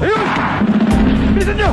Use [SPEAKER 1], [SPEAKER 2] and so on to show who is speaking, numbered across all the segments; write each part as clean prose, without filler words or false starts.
[SPEAKER 1] Ayun! Bilisan nyo!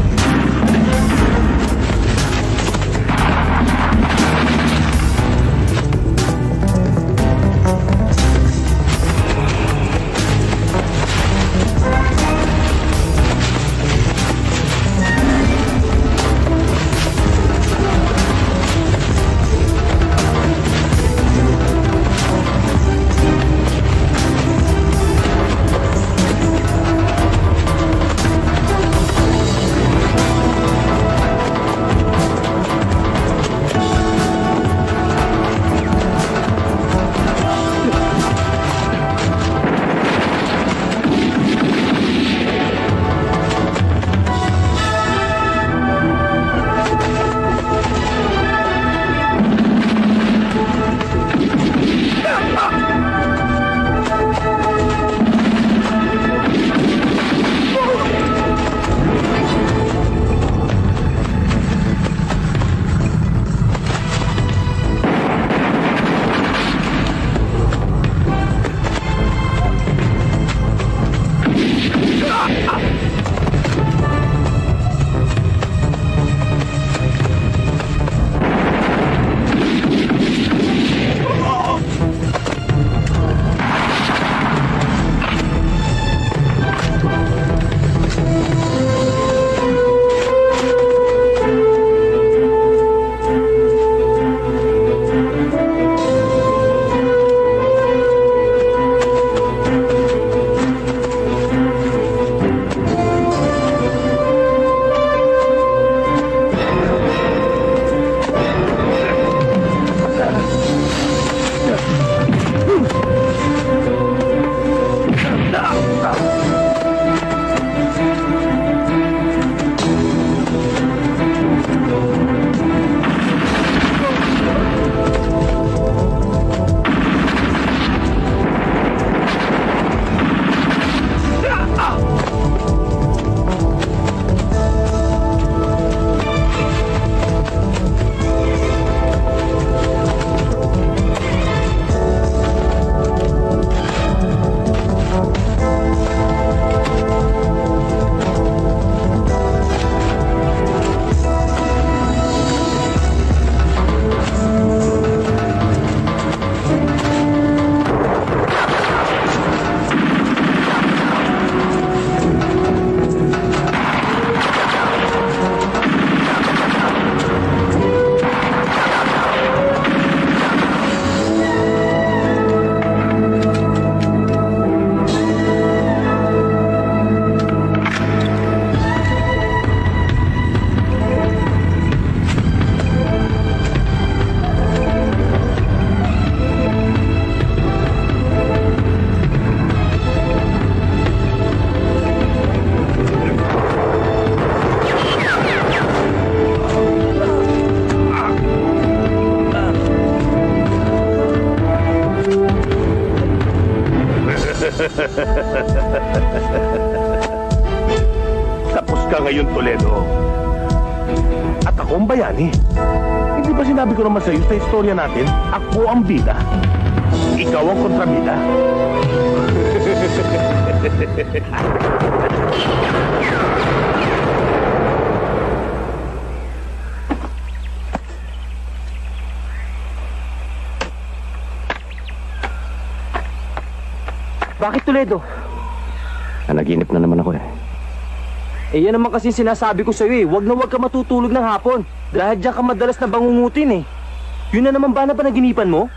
[SPEAKER 2] Tapos ka ngayon, Toledo. At ako ang bayani. Hindi ba sinabi ko naman sa iyo sa istorya natin, ako ang bida. Ikaw ang kontrabida.
[SPEAKER 3] Bakit, Toledo?
[SPEAKER 1] Nanaginip na naman ako eh.
[SPEAKER 3] Eh yan naman kasi sinasabi ko sa'yo eh. Huwag na huwag ka matutulog ng hapon. Dahil diyan ka madalas na bangungutin eh. Yun na naman ba na panaginipan mo?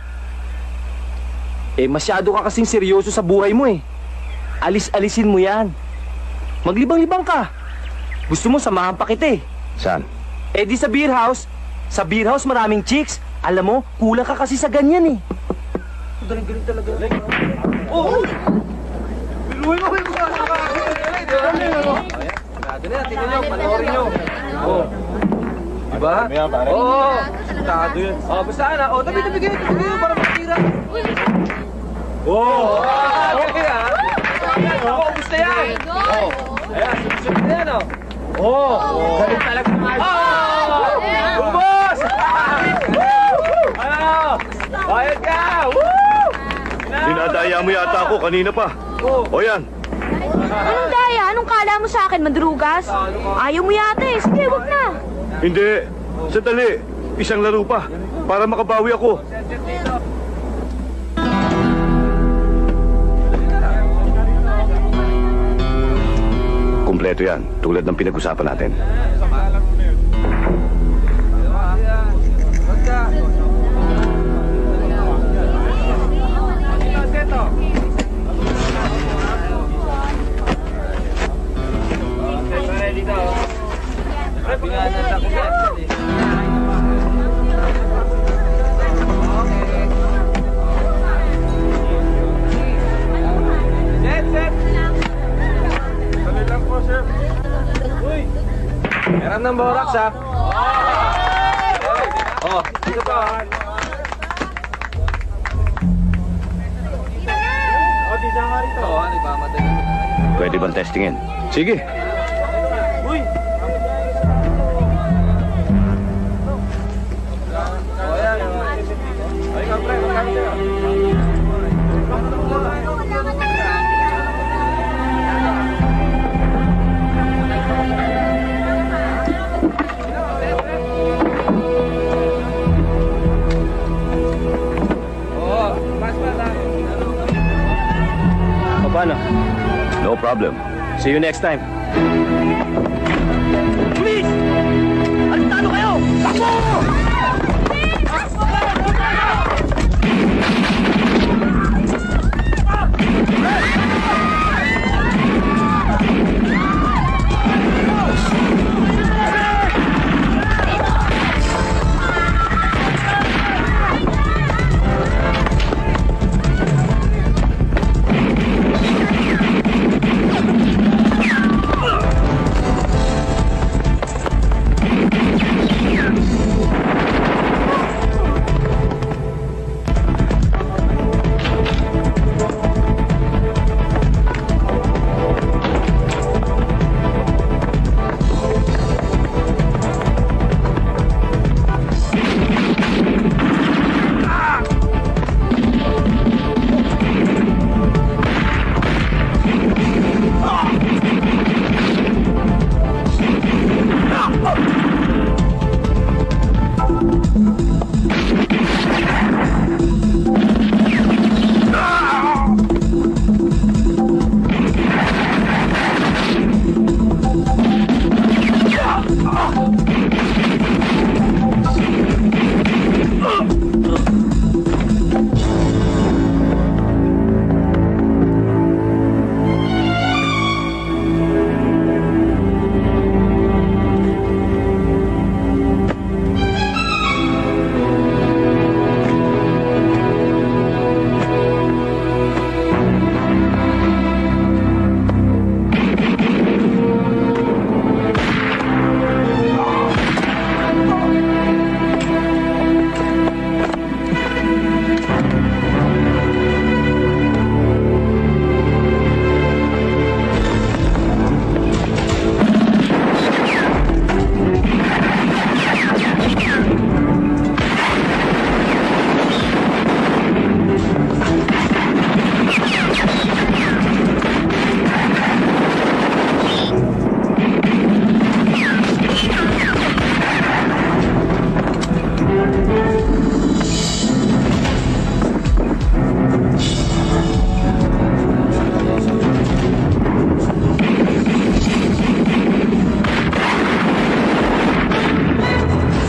[SPEAKER 3] Eh masyado ka kasing seryoso sa buhay mo eh. Alis-alisin mo yan. Maglibang-libang ka. Gusto mo samahan pa kita eh.
[SPEAKER 1] Saan?
[SPEAKER 3] Eh di sa beer house. Sa beer house maraming chicks. Alam mo, kulang ka kasi sa ganyan eh. Galing-galing talaga. Oh! Biluhin mo yung mga tingnan nyo, panoorin nyo. Oh. Diba? Oo. Tado yun. Oh, basta na. Oh, tabi-tabi kayo para matira. Oh! Okay ha? Oo, gusto yan. Oh. Ayan, susunod na yan oh. Oh! Galing talaga mga ito. Oh! Ubos! Ano? Bayad ka! Woo!
[SPEAKER 2] Dinadaya mo yata ako kanina pa. O yan,
[SPEAKER 4] Anong daya? Anong kala mo sa akin, madrugas? Ayaw mo yata eh. Sige, wag na.
[SPEAKER 2] Hindi. Sandali. Isang laro pa. Para makabawi ako. Kumpleto yan. Tulad ng pinag-usapan natin.
[SPEAKER 3] Meron ng borax, ha? Oh, dito pa.
[SPEAKER 1] Pwede bang testingin?
[SPEAKER 2] Sige.
[SPEAKER 3] O, paano?
[SPEAKER 1] No problem.
[SPEAKER 3] See you next time.
[SPEAKER 1] Police! Arestado kayo! Takbo!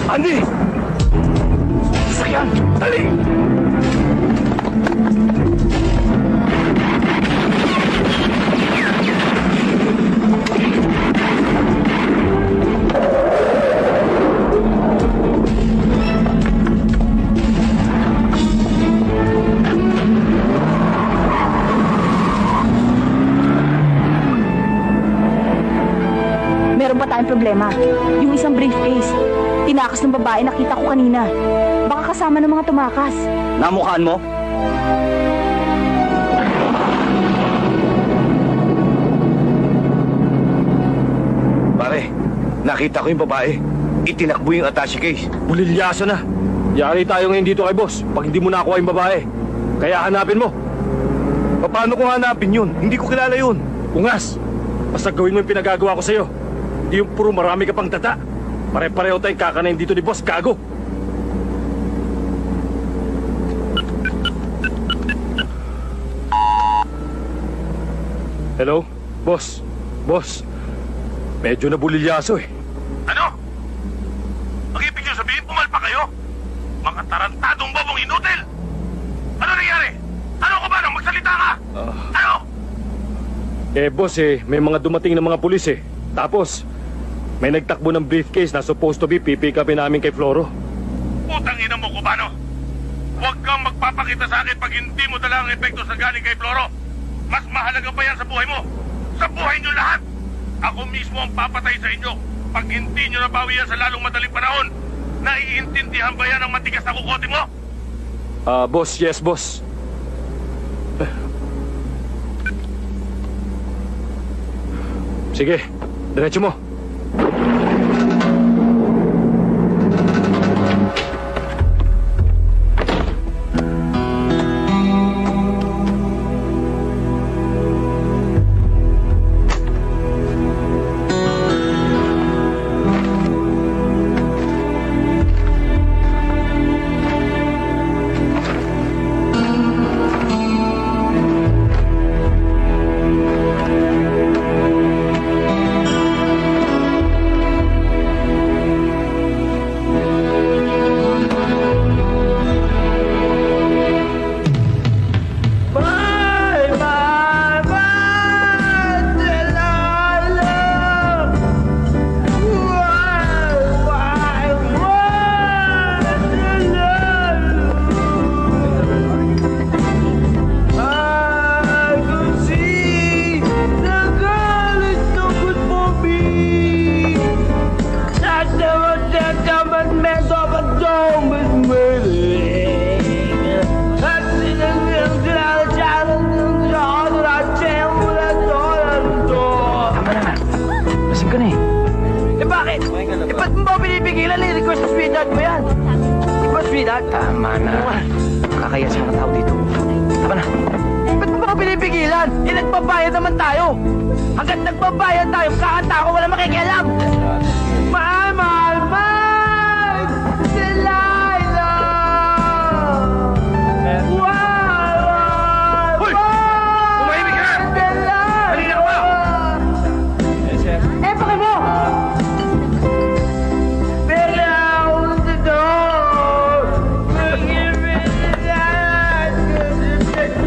[SPEAKER 2] Andy! Sakyan! Dali!
[SPEAKER 4] Meron pa tayong problema. Yung isang briefcase. Tinakas ng babae, nakita ko kanina. Baka kasama ng mga tumakas.
[SPEAKER 3] Namukhaan mo?
[SPEAKER 2] Pare, nakita ko yung babae. Itinakbo yung attache case.
[SPEAKER 3] Bulilyaso na. Yari tayo ngayon dito kay boss pag hindi mo nakuha yung babae. Kaya hanapin mo.
[SPEAKER 2] Paano ko hanapin yun? Hindi ko kilala yun.
[SPEAKER 5] Ungas, basta gawin mo yung pinagagawa ko sa'yo. Hindi yung puro marami ka pang data. Pare-pareho tayong kakanayin dito ni Boss Gago. Hello? Boss? Boss? Medyo nabulilyaso eh.
[SPEAKER 2] Ano? Ang ibig nyo sabihin, pumalpa kayo? Mga tarantadong bobong inutil! Ano nangyari? Ano ka ba nang magsalita ka? Ano?
[SPEAKER 5] Boss may mga dumating na mga pulis eh. Tapos, may nagtakbo ng briefcase na supposed to be pipick upin namin kay Floro.
[SPEAKER 2] Putang ina mo, Cubano! Huwag kang magpapakita sa akin pag hindi mo dala ang epekto sa galing kay Floro. Mas mahalaga pa yan sa buhay mo. Sa buhay nyo lahat. Ako mismo ang papatay sa inyo pag hindi nyo nabawi yan sa lalong madaling panahon. Naiintindihan ba yan ang matigas na kukote mo?
[SPEAKER 5] Boss, yes, boss. Sige, diretso mo.
[SPEAKER 3] Tama na. Kakaya sa mga tao dito. Tama na.
[SPEAKER 1] Ba't mo ba ako pinipigilan? Nagbabayad naman tayo. Hanggat nagbabayad tayo, kakanta ko, wala makikialam. Mahal, mahal, mahal! Delilah! Wow!
[SPEAKER 2] Hoy! Tumahimik ka! Halina ka ba?
[SPEAKER 1] Pakay mo!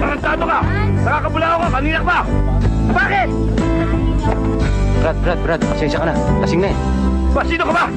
[SPEAKER 2] Tarantado ka! Nakakabulao ka! Kanina ka ba? Bakit?
[SPEAKER 3] Brad, pasensya ka na. Lasing na eh.
[SPEAKER 2] Ba, sino ka ba?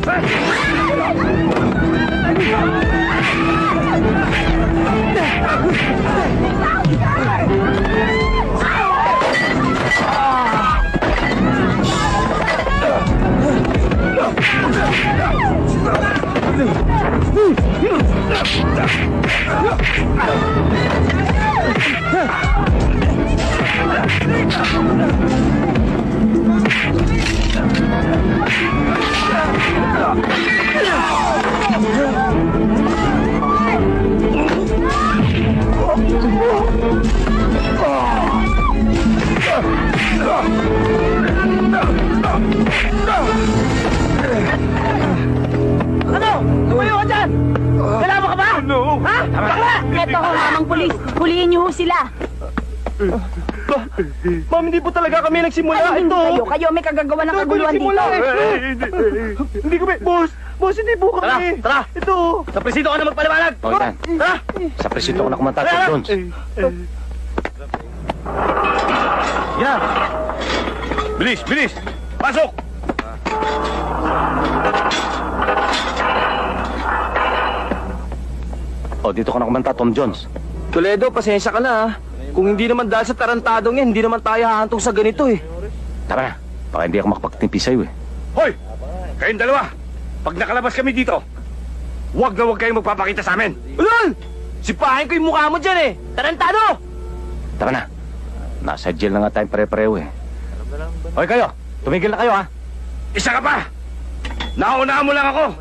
[SPEAKER 1] Ano? Tumayo ka dyan! Kailangan ka ba? No! Ha? Bakla!
[SPEAKER 4] Eto ho, mamang pulis. Huliin niyo ho sila.
[SPEAKER 5] Ma'am, hindi po talaga kami nagsimula.
[SPEAKER 4] Ano
[SPEAKER 5] Ito.
[SPEAKER 4] kayo may kagagawa ng kaguluhan dito.
[SPEAKER 5] Hindi kami. Boss, hindi po kami.
[SPEAKER 3] Tara!
[SPEAKER 5] Ito.
[SPEAKER 3] Sa presinto ka na magpaliwanag! O, Itan.
[SPEAKER 5] Tara!
[SPEAKER 3] Sa presinto ko na kumanta, Tom Jones.
[SPEAKER 5] Yan!
[SPEAKER 2] Bilis! Bilis! Pasok!
[SPEAKER 3] O, dito ka na kumanta, Tom Jones. Toledo, pasensya ka na ha. Kung hindi naman dahil sa tarantadong yan, hindi naman tayo hahantong sa ganito eh. Tama na. Baka hindi ako makapagtimpi sa'yo eh.
[SPEAKER 2] Hoy! Kayong dalawa! Pag nakalabas kami dito, huwag na huwag kayong magpapakita sa amin!
[SPEAKER 3] Ulol! Sipahin ko yung mukha mo dyan eh! Tarantado! Tama na. Nasa jail na nga tayong pare-pareho eh. Hoy kayo, tumigil na kayo ha.
[SPEAKER 2] Isa ka pa! Naunahan mo lang ako!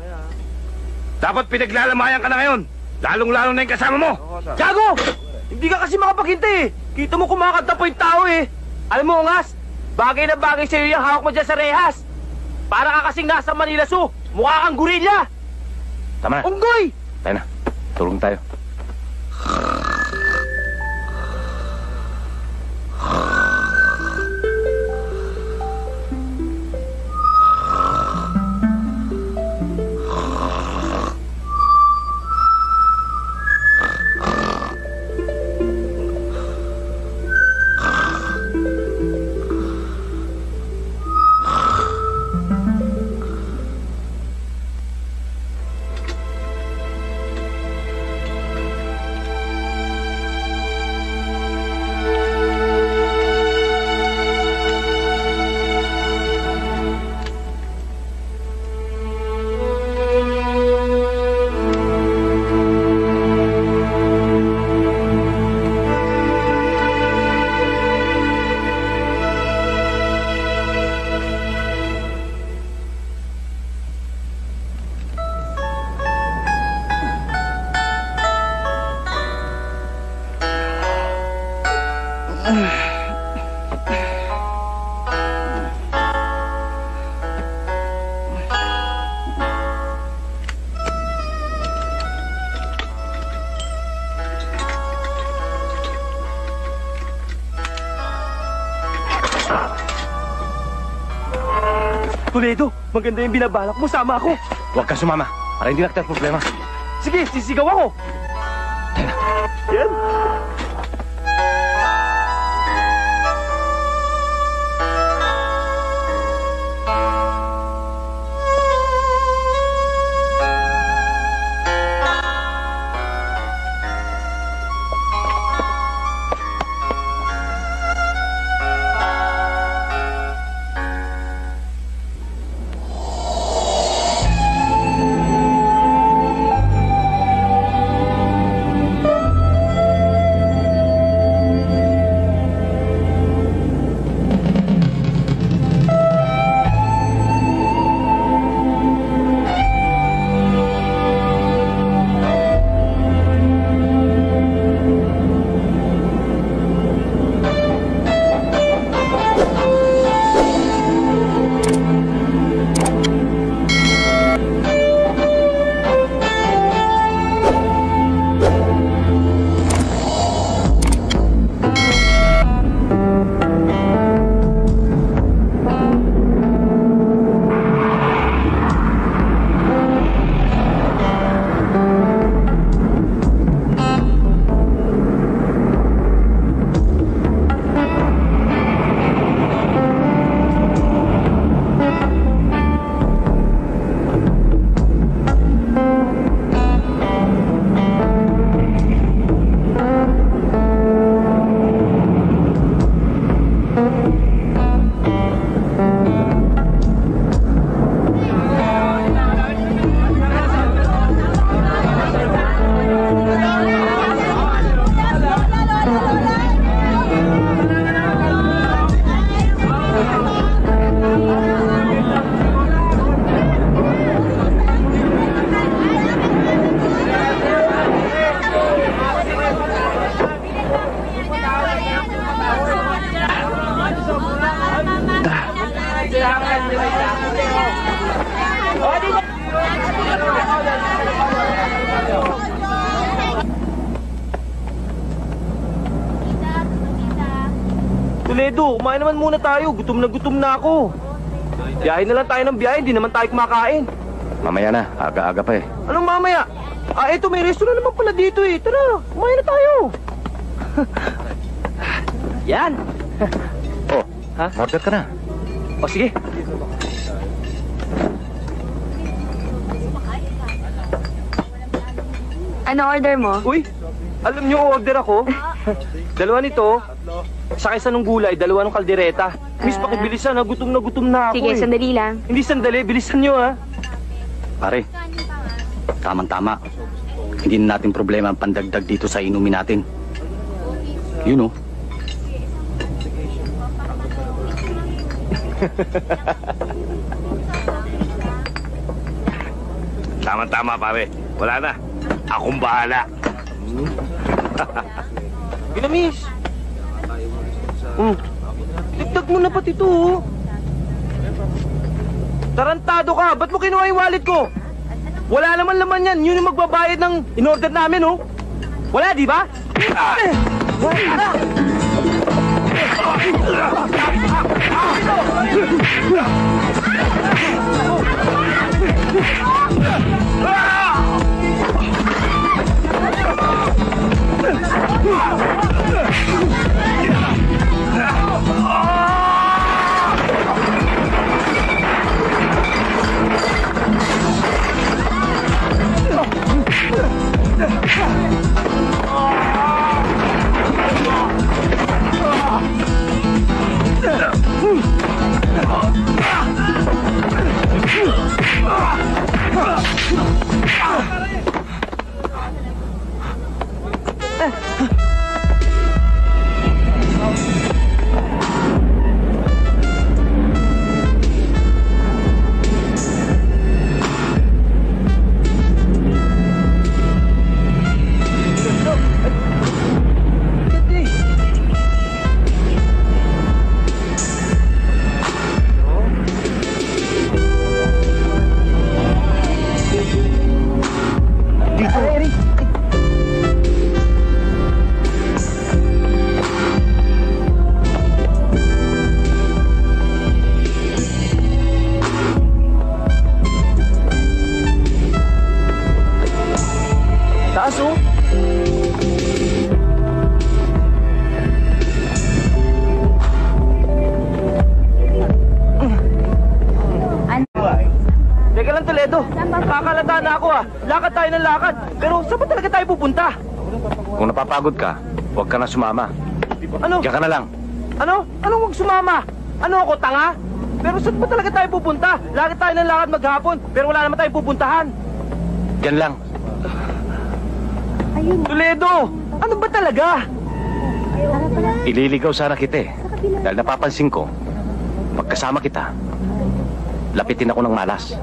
[SPEAKER 2] Dapat pinaglalamayan ka na ngayon! Lalong-lalo na yung kasama mo!
[SPEAKER 3] Gago! Hindi ka kasi makapaghintay eh. Kita mo kumakanta pa yung tao eh. Alam mo, Ungas,
[SPEAKER 1] Bagay na bagay sa'yo yung hawak mo dyan sa rehas. Para ka kasing nasa Manila Zoo. Mukha kang gorilla.
[SPEAKER 3] Tama na.
[SPEAKER 1] Unggoy!
[SPEAKER 3] Tayo na. Tulong tayo.
[SPEAKER 1] Toledo, maganda yung binabalak mo. Sama ako.
[SPEAKER 3] Huwag kang sumama para hindi na kita problema.
[SPEAKER 1] Sige, sisigaw ako. Yan. Toledo, kumain naman muna tayo. Gutom na ako. Biyahe na lang tayo ng biyahe, hindi naman tayo kumakain.
[SPEAKER 3] Mamaya na. Aga-aga pa eh.
[SPEAKER 1] Anong mamaya? Eto, may restaurant naman pala dito eh. Tara, kumain na tayo. Yan.
[SPEAKER 3] Oh,
[SPEAKER 1] Ha?
[SPEAKER 3] order ka na.
[SPEAKER 1] O sige.
[SPEAKER 4] Ano order mo?
[SPEAKER 1] Uy, alam niyo order ako? Dalawa nito, sa isa ng gulay, dalawa ng kaldereta. Miss, pakibilisan ha, gutom na ako
[SPEAKER 4] Sige,
[SPEAKER 1] eh.
[SPEAKER 4] sandali lang.
[SPEAKER 1] Hindi sandali, bilisan niyo ha.
[SPEAKER 3] Pare, tamang-tama. Hindi na natin problema ang pandagdag dito sa inumin natin. You know.
[SPEAKER 2] Tama-tama, pare. Wala na. Akong bahala.
[SPEAKER 1] Gina, miss. Tigdag mo na pati ito, oh. Tarantado ka! Ba't mo kinuha yung wallet ko? Wala naman laman yan. Yun yung magbabayad ng in-order namin, oh. Wala, di ba? Taas, oh. Teka lang, Toledo. Nakakalata na ako, ah. Lakad tayo ng lakad. Pero saan ba talaga tayo pupunta?
[SPEAKER 3] Kung napapagod ka, huwag ka na sumama.
[SPEAKER 1] Ano?
[SPEAKER 3] Diyan ka na lang.
[SPEAKER 1] Ano? Anong huwag sumama? Ano ako, tanga? Pero saan ba talaga tayo pupunta? Lakad tayo ng lakad maghapon, pero wala naman tayong pupuntahan.
[SPEAKER 3] Diyan lang.
[SPEAKER 1] Toledo! Ano ba talaga?
[SPEAKER 3] Ililigaw sana kita eh. Dahil napapansin ko, pagkasama kita, lapitin ako ng malas.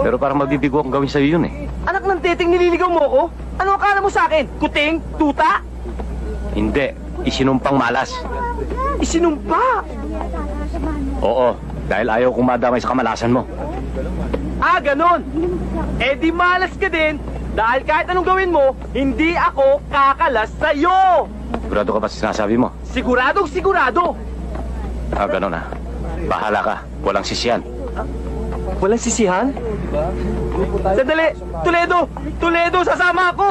[SPEAKER 3] Pero parang mabibigo akong gawin sa'yo yun eh.
[SPEAKER 1] Anak ng teting, nililigaw mo ako? Ano akala mo sa akin? Kuting? Tuta?
[SPEAKER 3] Hindi, isinumpang malas.
[SPEAKER 1] Isinumpa!
[SPEAKER 3] Oo, dahil ayaw kong madamay sa kamalasan mo.
[SPEAKER 1] Ah, ganon! Eh di malas ka din, dahil kahit anong gawin mo, hindi ako kakalas sa'yo!
[SPEAKER 3] Sigurado ka ba sa sinasabi mo?
[SPEAKER 1] Siguradong sigurado!
[SPEAKER 3] Ah, ganon ah. Bahala ka, walang sisiyan.
[SPEAKER 1] Walang sisihan? Sandali! Toledo! Toledo, sasama ako!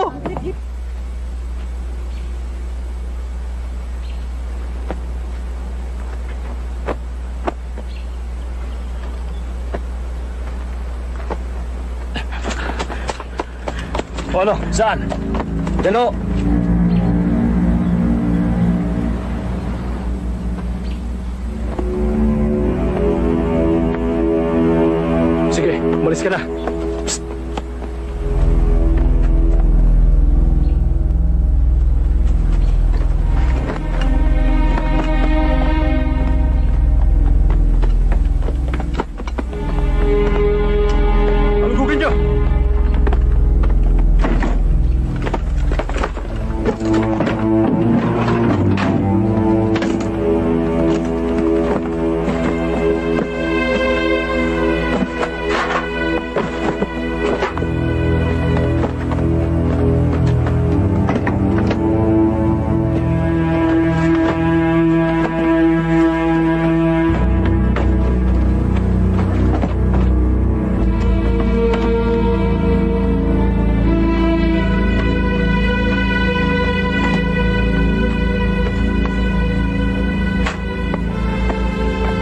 [SPEAKER 5] O ano? Saan? Dano! Sige, umalis ka na. Psst. Anong gugin niyo?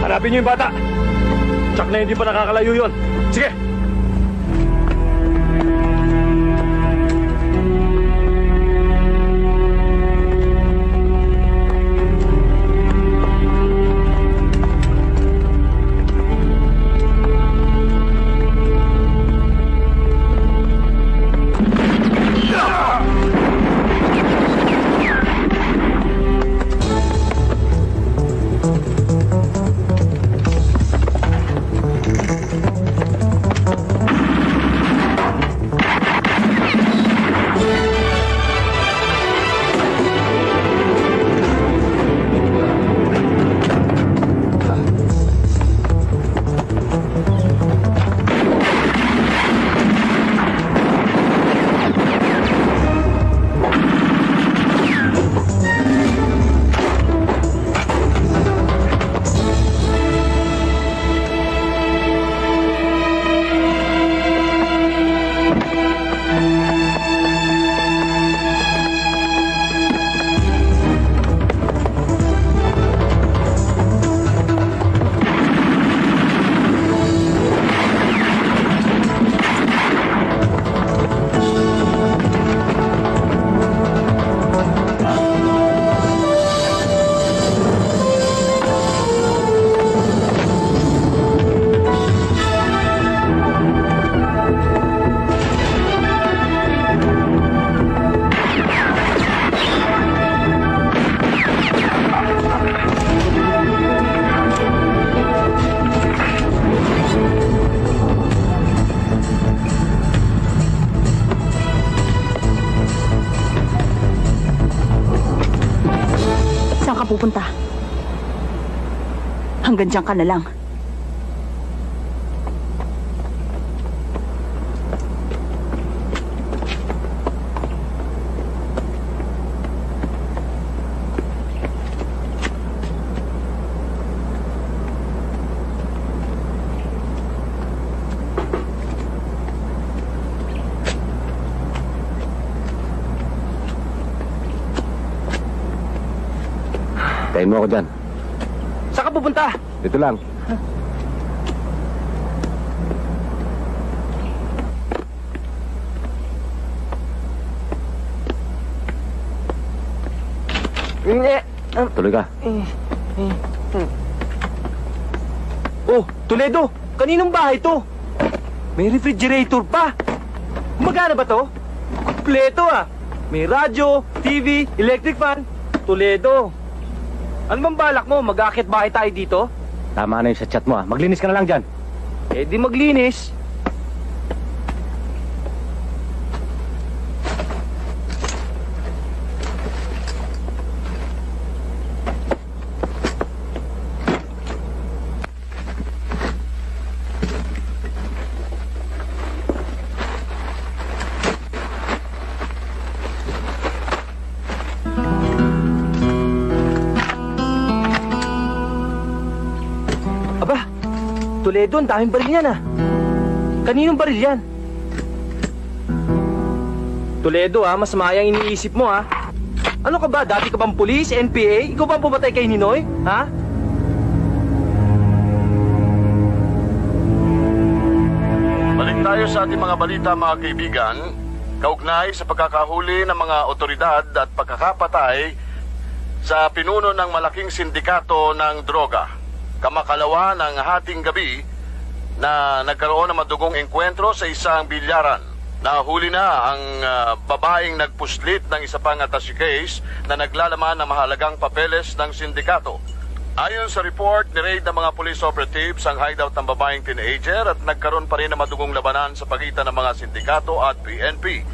[SPEAKER 5] Hanapin niyo yung bata. Tsak na hindi pa nakakalayo yun. Sige!
[SPEAKER 4] pupunta? Hanggang diyan ka na lang.
[SPEAKER 3] Tayin mo ako dyan.
[SPEAKER 1] Saan ka pupunta?
[SPEAKER 3] Dito lang. Tuloy ka.
[SPEAKER 1] Oh, Toledo! Kaninong bahay to? May refrigerator pa! Magana ba to? Kompleto ah! May radyo, TV, electric fan. Toledo! Ano bang balak mo? Mag-aakit bahay tayo dito?
[SPEAKER 3] Tama na yung sa chat mo, ah. Maglinis ka na lang dyan.
[SPEAKER 1] Eh di maglinis. Toledo, ang daming baril yan ah. Kaninong baril yan? Toledo ah, mas mayang iniisip mo ah. Ano ka ba? Dati ka bang pulis, NPA? Ikaw ba ang pumatay kay Ninoy? Ha?
[SPEAKER 2] Balik tayo sa ating mga balita, mga kaibigan. Kaugnay sa pagkakahuli ng mga otoridad at pagkakapatay sa pinuno ng malaking sindikato ng droga. Kamakalawa ng hating gabi na nagkaroon ng madugong engkwentro sa isang bilyaran. Nahuli na ang babaeng nagpuslit ng isa pang attaché case na naglalaman ng mahalagang papeles ng sindikato. Ayon sa report, ni-raid ng mga police operatives ang hideout ng babaeng teenager at nagkaroon pa rin ng madugong labanan sa pagitan ng mga sindikato at PNP.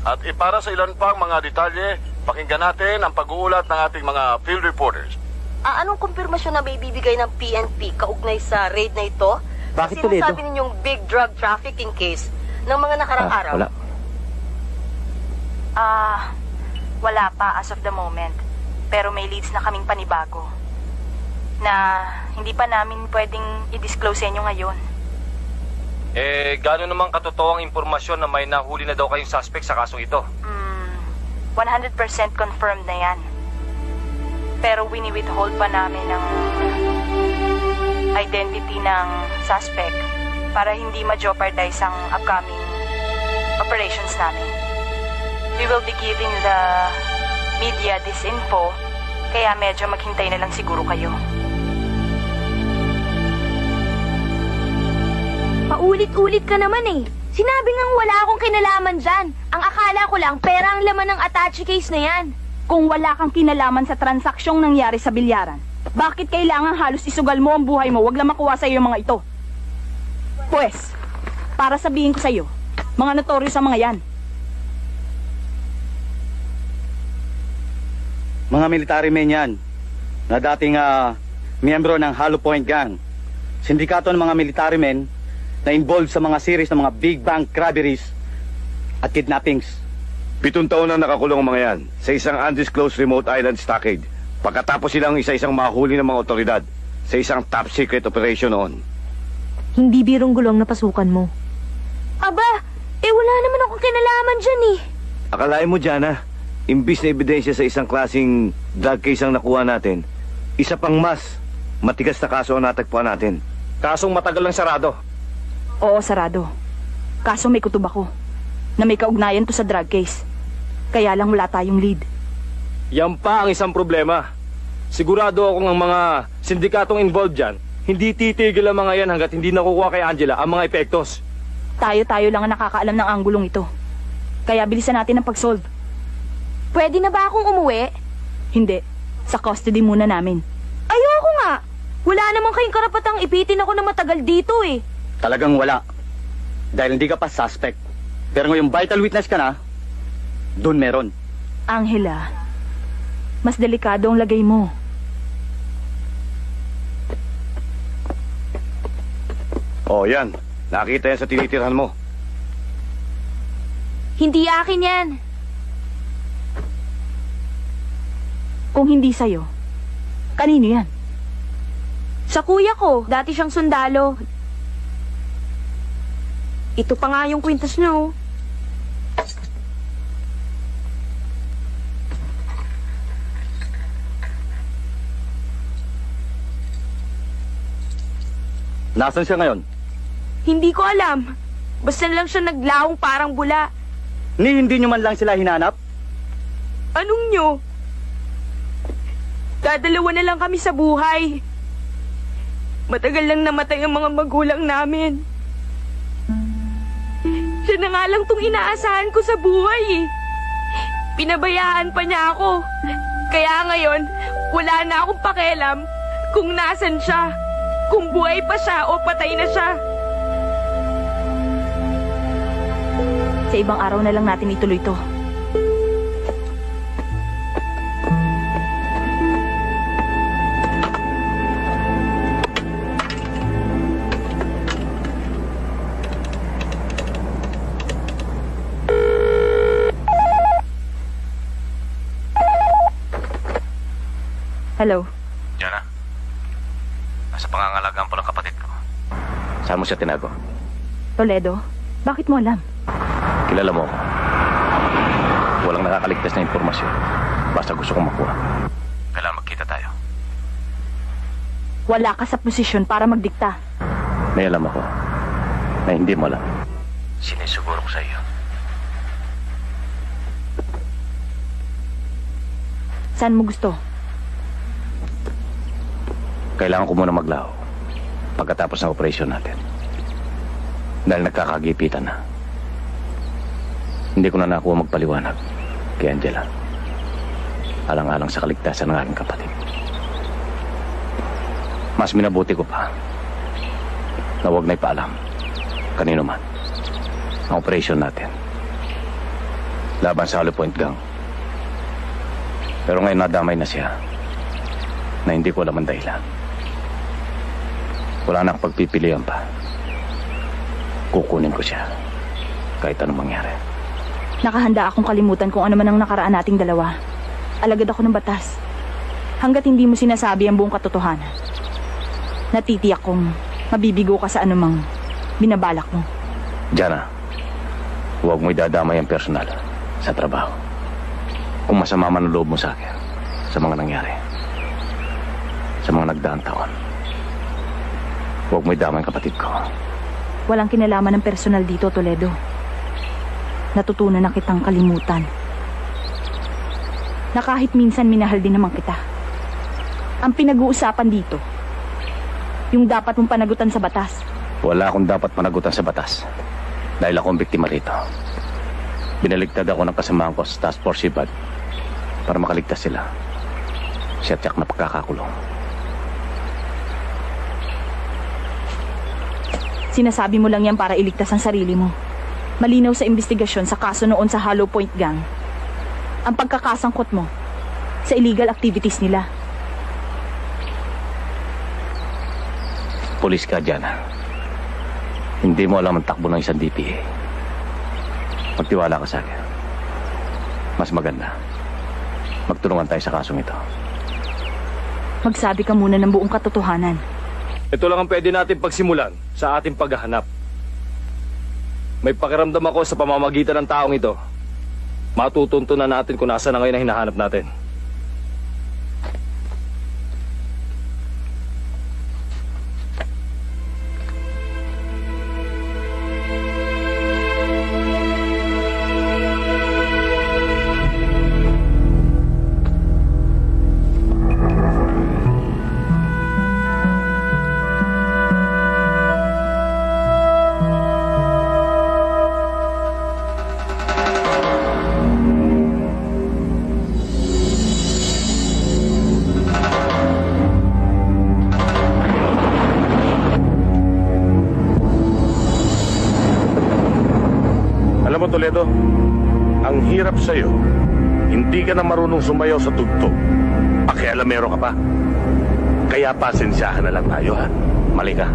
[SPEAKER 2] At para sa ilan pang mga detalye, pakinggan natin ang pag-uulat ng ating mga field reporters.
[SPEAKER 6] Anong kumpirmasyon na may bibigay ng PNP kaugnay sa raid na ito?
[SPEAKER 1] Bakit Toledo?
[SPEAKER 6] Sinasabi ninyong big drug trafficking case ng mga nakarang araw.
[SPEAKER 3] Wala.
[SPEAKER 4] Wala pa as of the moment. Pero may leads na kaming panibago na hindi pa namin pwedeng i-disclose sa inyo ngayon.
[SPEAKER 3] Gano'n naman katotoo ang impormasyon na may nahuli na daw kayong suspect sa kasong ito?
[SPEAKER 4] 100% confirmed na yan. Pero wini-withhold pa namin ang identity ng suspect para hindi ma-jeopardize ang upcoming operations namin. We will be giving the media this info, kaya medyo maghintay na lang siguro kayo.
[SPEAKER 7] Paulit-ulit ka naman eh. Sinabi ngang wala akong kinalaman dyan. Ang akala ko lang, pera ang laman ng attache case na yan.
[SPEAKER 4] Kung wala kang kinalaman sa transaksyong nangyari sa bilyaran, bakit kailangan halos isugal mo ang buhay mo, wag lang makuha sa iyo mga ito? Pues, para sabihin ko sa iyo, mga notorious ang mga yan.
[SPEAKER 8] Mga military men yan, na dating miyembro ng Hollow Point Gang. Sindikato ng mga military men na involved sa mga series ng mga big bank robberies at kidnappings.
[SPEAKER 2] 7 taon na nakakulong ang mga yan sa isang undisclosed remote island stockade. Pagkatapos silang isa-isang mahuli ng mga otoridad sa isang top secret operation noon.
[SPEAKER 7] Hindi birong gulong na pasukan mo. Aba, wala naman akong kinalaman dyan eh.
[SPEAKER 2] Akalain mo, Jana, imbis na ebidensya sa isang klaseng drug case ang nakuha natin, isa pang mas matigas na kaso ang natagpuan natin.
[SPEAKER 3] Kasong matagal lang sarado.
[SPEAKER 4] Oo, sarado. Kaso may kutob ako na may kaugnayan to sa drug case. Kaya lang wala tayong lead.
[SPEAKER 5] Yan pa ang isang problema. Sigurado akong ang mga sindikatong involved dyan, hindi titigil ang mga yan hanggat hindi nakukuha kay Angela ang mga epektos.
[SPEAKER 4] Tayo lang ang nakakaalam ng anggulong ito. Kaya bilisan natin ang pag-solve.
[SPEAKER 7] Pwede na ba akong umuwi?
[SPEAKER 4] Hindi. Sa custody muna namin.
[SPEAKER 7] Ayoko nga. Wala naman kayong karapatang ipitin ako na matagal dito eh.
[SPEAKER 8] Talagang wala. Dahil hindi ka pa suspect. Pero ngayong vital witness ka na, dun meron.
[SPEAKER 4] Angela, mas delikado ang lagay mo.
[SPEAKER 2] Oh, yan. Nakita yan sa tinitirhan mo.
[SPEAKER 7] Hindi akin yan. Kung hindi sa'yo, kanino yan? Sa kuya ko, dati siyang sundalo. Ito pa nga yung kwintas niyo.
[SPEAKER 8] Nasaan siya ngayon?
[SPEAKER 7] Hindi ko alam. Basta lang siya naglawong parang bula.
[SPEAKER 8] Hindi nyo man lang sila hinanap?
[SPEAKER 7] Anong nyo? Dadalawa na lang kami sa buhay. Matagal lang namatay ang mga magulang namin. Siya na nga lang tong inaasahan ko sa buhay eh. Pinabayaan pa niya ako. Kaya ngayon, wala na akong pakialam kung nasan siya. Kung buhay pa siya o patay na siya. Sa ibang araw na lang natin ituloy to. Hello?
[SPEAKER 2] Jana, nasa pangangalagaan po ng kapatid ko. Saan mo siya tinago?
[SPEAKER 7] Toledo? Bakit mo alam?
[SPEAKER 2] Kilala mo ako. Walang nakakaligtas na impormasyon. Basta gusto kong makuha. Kailangan magkita tayo.
[SPEAKER 7] Wala ka sa posisyon para magdikta.
[SPEAKER 2] May alam ako na hindi mo alam. Sinisuguro ko sa iyo.
[SPEAKER 7] Saan mo gusto?
[SPEAKER 2] Kailangan ko muna maglaho pagkatapos ng operasyon natin. Dahil nagkakagipitan na. Hindi ko na nakuha magpaliwanag kay Angela. Alang-alang sa kaligtasan ng aking kapatid. Mas minabuti ko pa na huwag na ipaalam kanino man ang operasyon natin laban sa Hollow Point Gang. Pero ngayon nadamay na siya na hindi ko alam ang dahilan. Wala na akong pagpipilian pa. Kukunin ko siya kahit anong mangyari.
[SPEAKER 7] Nakahanda akong kalimutan kung ano man ang nakaraan nating dalawa. Alagad ako ng batas. Hanggat hindi mo sinasabi ang buong katotohanan. Natitiyak kong mabibigo ka sa anumang binabalak mo.
[SPEAKER 2] Jana, huwag mo idadamay ang personal sa trabaho. Kung masama man ang loob mo sa akin sa mga nangyari, sa mga nagdaang taon, huwag mo idamay ang kapatid ko.
[SPEAKER 7] Walang kinalaman ng personal dito, Toledo. Natutunan na kitang kalimutan. Na kahit minsan minahal din naman kita. Ang pinag-uusapan dito, yung dapat mong panagutan sa batas.
[SPEAKER 2] Wala akong dapat panagutan sa batas dahil ako ang biktima rito. Binaligtad ako ng kasamahan ko sa Task Force Sibad para makaligtas sila. Siya tiyak na pagkakakulong.
[SPEAKER 7] Sinasabi mo lang yan para iligtas ang sarili mo. Malinaw sa investigasyon sa kaso noon sa Hollow Point Gang ang pagkakasangkot mo sa illegal activities nila.
[SPEAKER 2] Pulis ka, Jana. Hindi mo alam ang takbo ng isang DPA. Magtiwala ka sa akin. Mas maganda magtulungan tayo sa kasong ito.
[SPEAKER 7] Magsabi ka muna ng buong katotohanan.
[SPEAKER 5] Ito lang ang pwede natin pagsimulan sa ating paghahanap. May pakiramdam ako sa pamamagitan ng taong ito. Matutuntunan natin kung nasa na ngayon ang hinahanap natin.
[SPEAKER 2] Toledo, ang hirap sa'yo. Hindi ka na marunong sumayaw sa tugtog. Pakialamero ka pa. Kaya pasensyahan na lang tayo, ha?
[SPEAKER 5] Mali ka.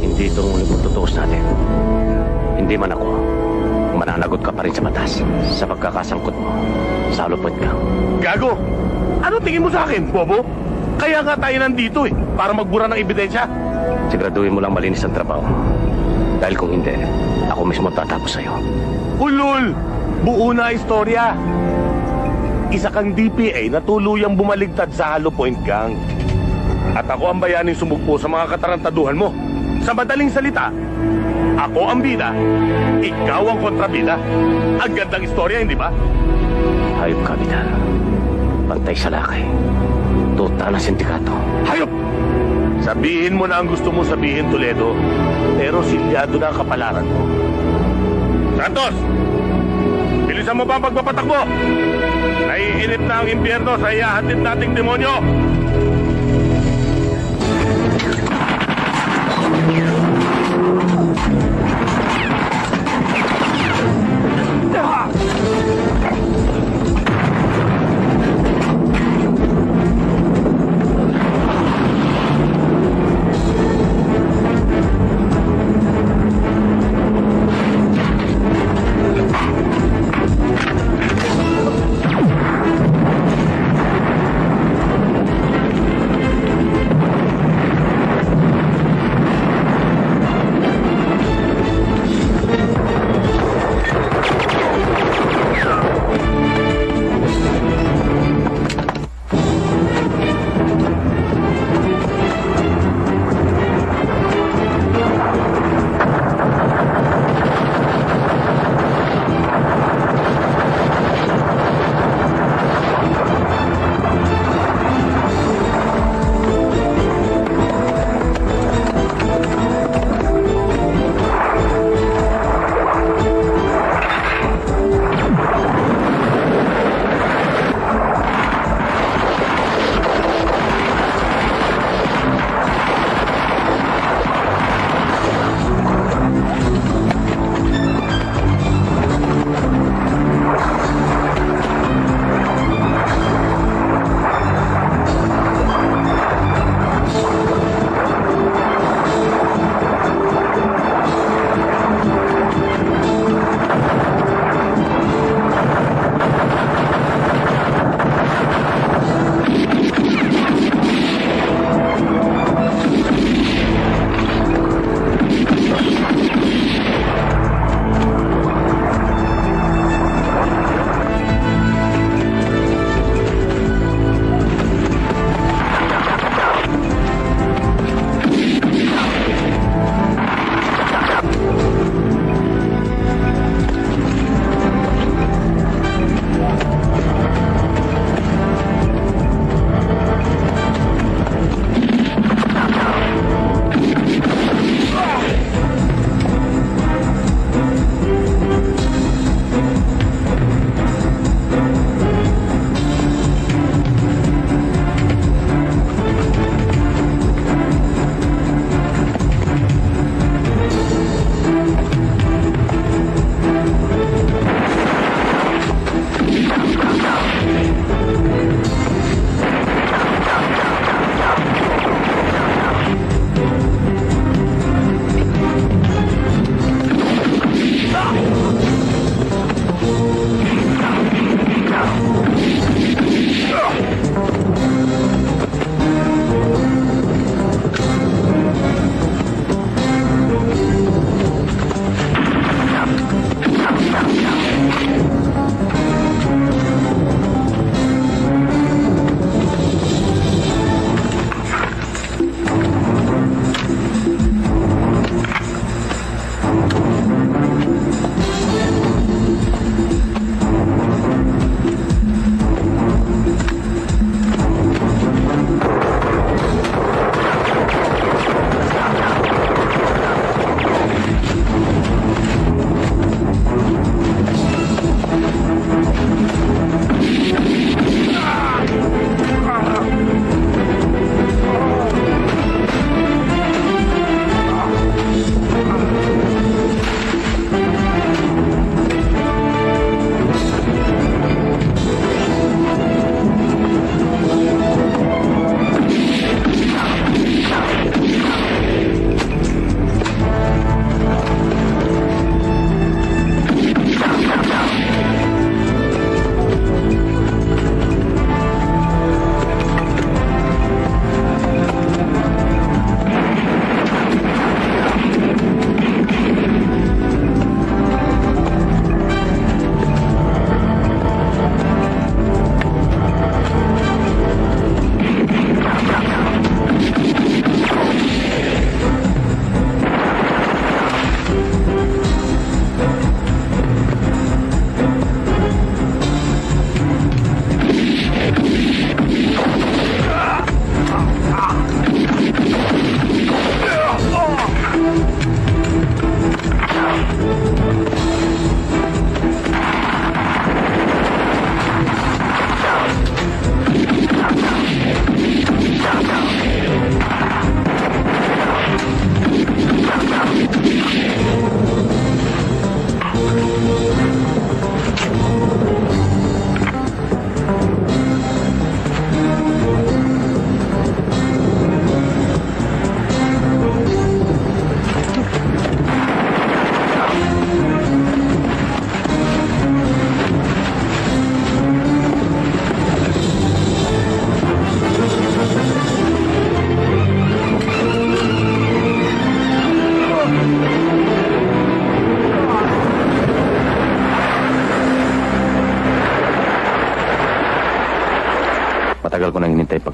[SPEAKER 5] Hindi
[SPEAKER 9] Hindi ito ang uling pagtutuos natin. Hindi man ako, mananagot ka pa rin sa batas sa pagkakasangkot mo sa Hollow Point Gang.
[SPEAKER 2] Gago! Ano tingin mo sa akin, bobo? Kaya nga tayo nandito para magbura ng ebidensya.
[SPEAKER 9] Siguraduhin mo lang malinis ang trabaho. Dahil kung hindi, ako mismo tatapos sa'yo.
[SPEAKER 2] Ulul! Buo na istorya. Isa kang DPA na tuluyang bumaligtad sa Hollow Point Gang. At ako ang bayaning sumugpo sa mga katarantaduhan mo. Sa madaling salita, ako ang bida, ikaw ang kontrabida. Ang gandang istorya, hindi ba?
[SPEAKER 9] Hayop ka, Bidal. Pantay sa lakay. Tuta ng sindikato.
[SPEAKER 2] Hayop! Sabihin mo na ang gusto mo sabihin, Toledo. Pero silyado na ang kapalaran mo. Santos! Bilisan mo ba ang pagpapatakbo? Naiinit na ang impyerno sa ihahatid nating demonyo!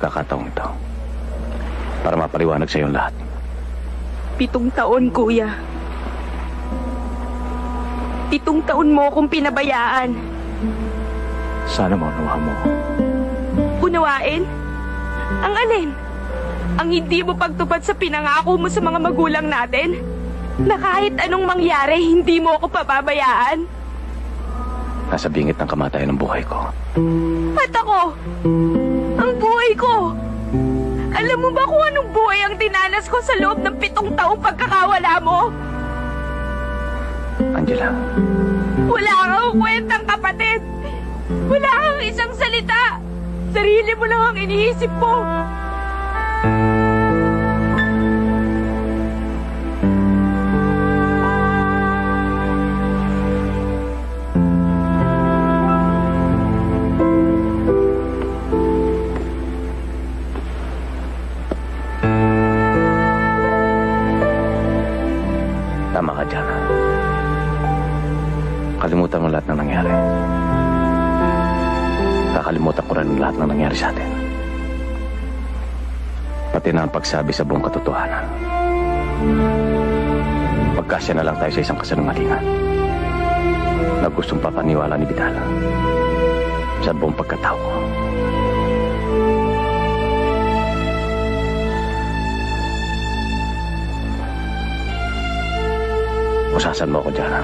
[SPEAKER 9] pagkakataong ito para mapaliwanag sa iyong lahat.
[SPEAKER 7] 7 taon, kuya. 7 taon mo akong pinabayaan.
[SPEAKER 9] Sana maunawa mo.
[SPEAKER 7] Unawain? Ang alin? Ang hindi mo pagtupad sa pinangako mo sa mga magulang natin? Na kahit anong mangyari, hindi mo ako pababayaan?
[SPEAKER 9] Nasa bingit ng kamatayan ng buhay ko.
[SPEAKER 7] At ako? Ang buhay ko? Alam mo ba kung anong buhay ang dinanas ko sa loob ng 7 taong pagkakawala mo?
[SPEAKER 9] Angela.
[SPEAKER 7] Wala kang kwentang kapatid. Wala kang isang salita. Sarili mo lang ang iniisip mo.
[SPEAKER 9] Tama ka, Jana. Kalimutan mo lahat ng nangyari. Kakalimutan ko rin lahat ng nangyari sa atin. Pati na ang pagsabi sa buong katotohanan. Magkasya na lang tayo sa isang kasinungalingan na gustong papaniwala ni Vidal sa buong pagkatao ko. Usasan mo ako, Jana.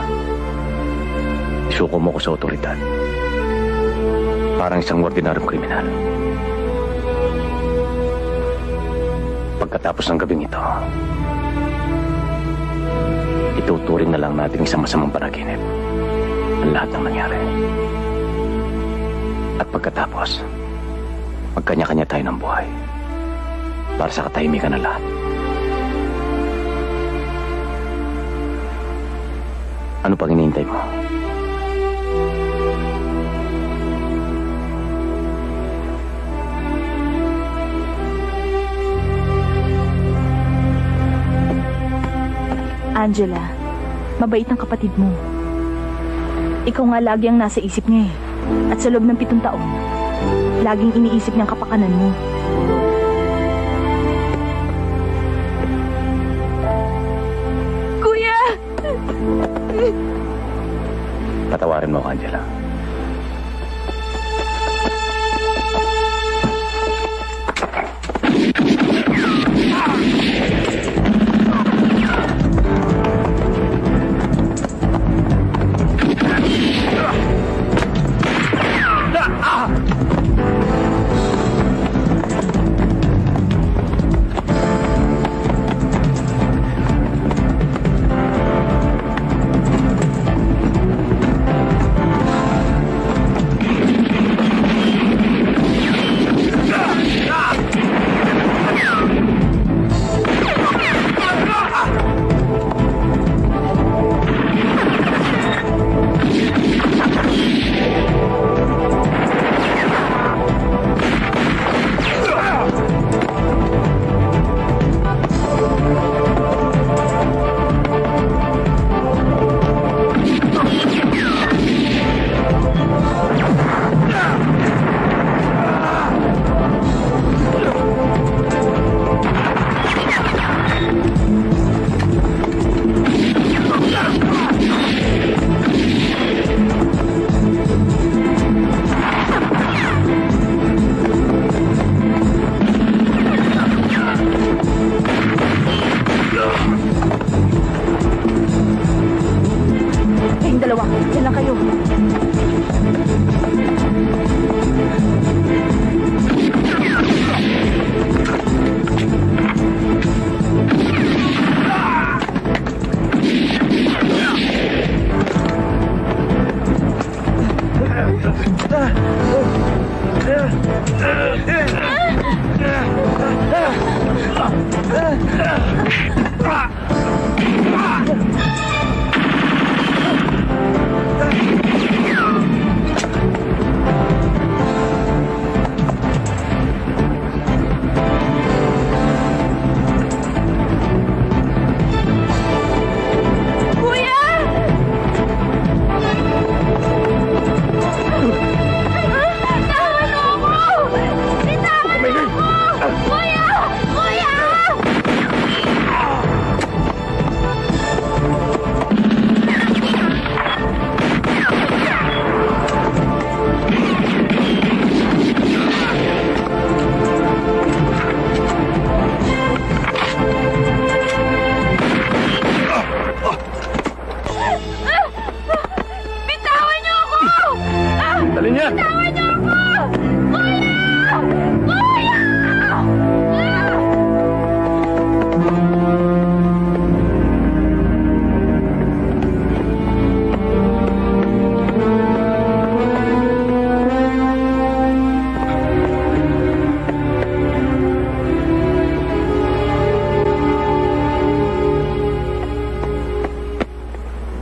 [SPEAKER 9] Isuko mo ko sa otoridad. Parang isang ordinaryong kriminal. Pagkatapos ng gabing ito, ituturing na lang natin isang masamang panaginip ang lahat ng nangyari. At pagkatapos, magkanya-kanya tayo ng buhay para sa katahimikan ng lahat. Ano pang hinihintay mo?
[SPEAKER 7] Angela, mabait ang kapatid mo. Ikaw nga lagi ang nasa isip niya eh. At sa loob ng 7 taon, laging iniisip niyang kapakanan mo. Kuya!
[SPEAKER 9] Patawarin mo ako, Angela.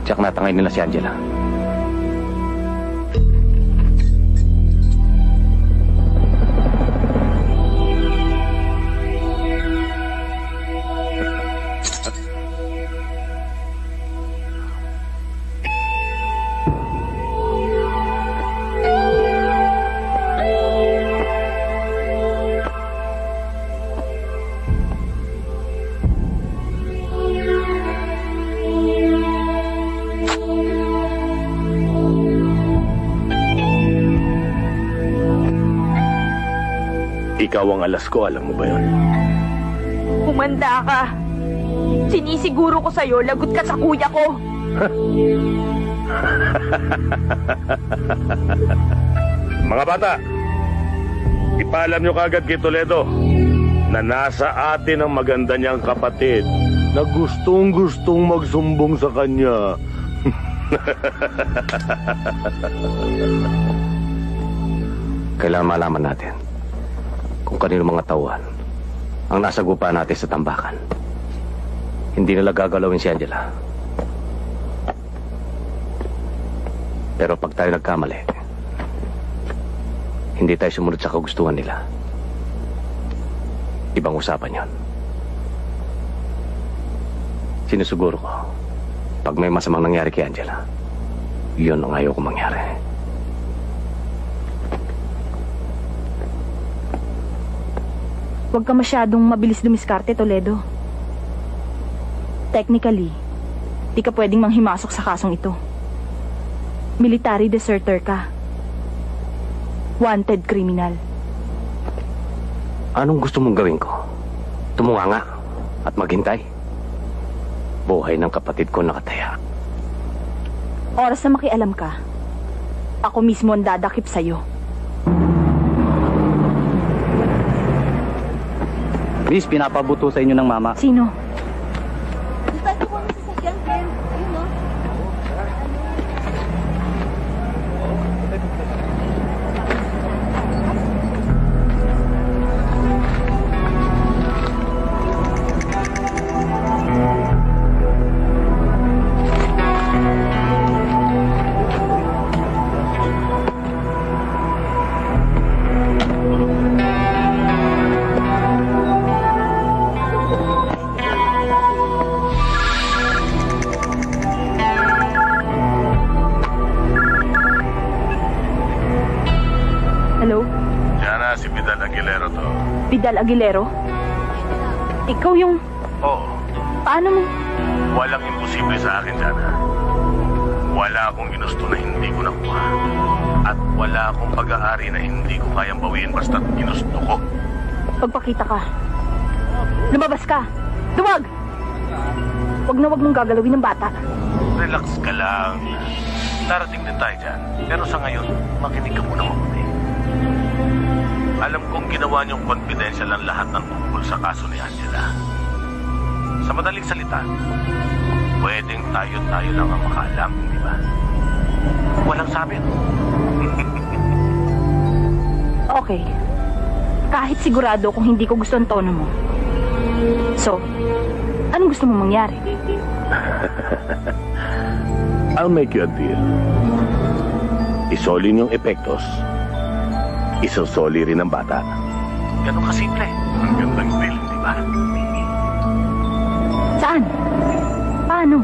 [SPEAKER 9] Tsak natangay nila si Angela.
[SPEAKER 2] Ikaw ang alas ko, alam mo ba yun?
[SPEAKER 7] Humanda ka. Sinisiguro ko sa'yo, lagot ka sa kuya ko.
[SPEAKER 2] Mga bata, ipaalam nyo kagad kay Toledo na nasa atin ang maganda niyang kapatid na gustong-gustong magsumbong sa kanya.
[SPEAKER 9] Kailangan malaman natin kung kanino mga tauhan ang nasagupa natin sa tambakan. Hindi nila gagalawin si Angela. Pero pag tayo nagkamali, hindi tayo sumunod sa kagustuhan nila. Ibang usapan yon. Sinusuguro ko, pag may masamang nangyari kay Angela, yun ang ayaw ko mangyari.
[SPEAKER 7] Huwag ka masyadong mabilis dumiskarte, Toledo. Technically, di ka pwedeng manghimasok sa kasong ito. Military deserter ka. Wanted criminal.
[SPEAKER 9] Anong gusto mong gawin ko? Tumunganga at maghintay? Buhay ng kapatid ko nakataya.
[SPEAKER 7] Oras na makialam ka, ako mismo ang dadakip sa'yo.
[SPEAKER 8] Miss, pinapabuto sa inyo ng mama.
[SPEAKER 7] Sino?
[SPEAKER 6] Dito po ang sasakyan, Ken. Ayun, no?
[SPEAKER 7] Vidal Aguilero? Ikaw yung...
[SPEAKER 2] Oo.
[SPEAKER 7] Paano mo?
[SPEAKER 2] Walang imposible sa akin, Jana. Wala akong ginusto na hindi ko nakuha. At wala akong pag-aari na hindi ko kayang bawiin basta't ginusto ko.
[SPEAKER 7] Pagpakita ka. Lumabas ka. Duwag! Wag na wag mong gagalawin ng bata.
[SPEAKER 2] Relax ka lang. Darating din tayo dyan. Pero sa ngayon, makinig ka muna mabuti. Alam kong ginawa niyong confidential ang lahat ng tungkol sa kaso ni Angela. Sa madaling salita, pwedeng tayo lang ang makaalam, di ba? Walang sabit.
[SPEAKER 7] Okay. Kahit sigurado kung hindi ko gusto ang tono mo. So, anong gusto mong mangyari?
[SPEAKER 2] I'll make you a deal. Isolin yung epektos. Isosoli rin ang bata. Ganun kasimple. Ang gandang deal, di ba?
[SPEAKER 7] Saan? Paano?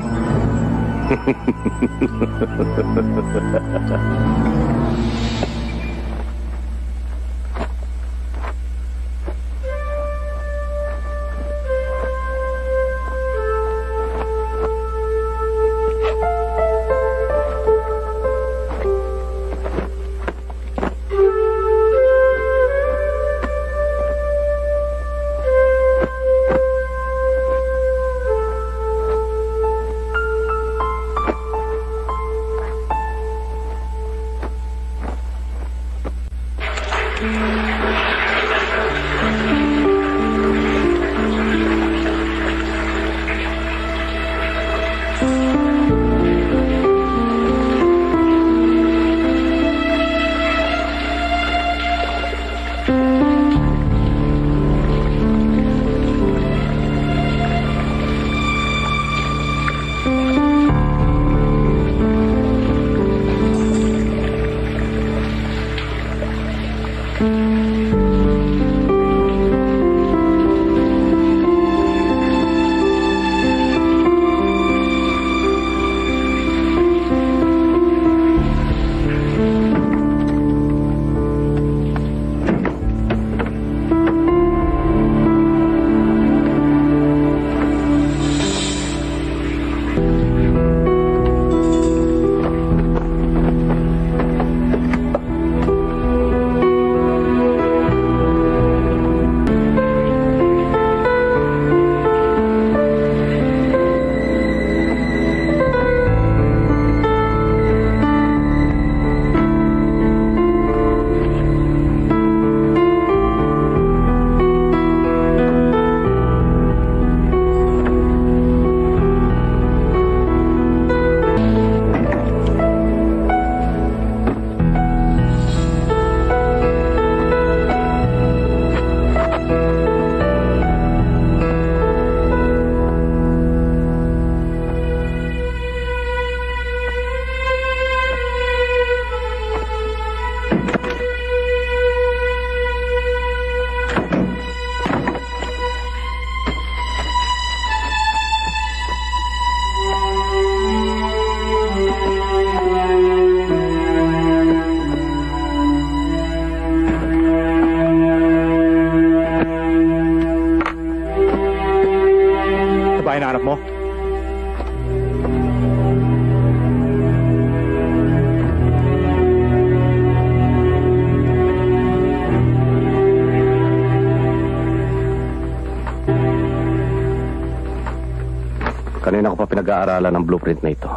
[SPEAKER 9] pinag-aaralan ng blueprint na ito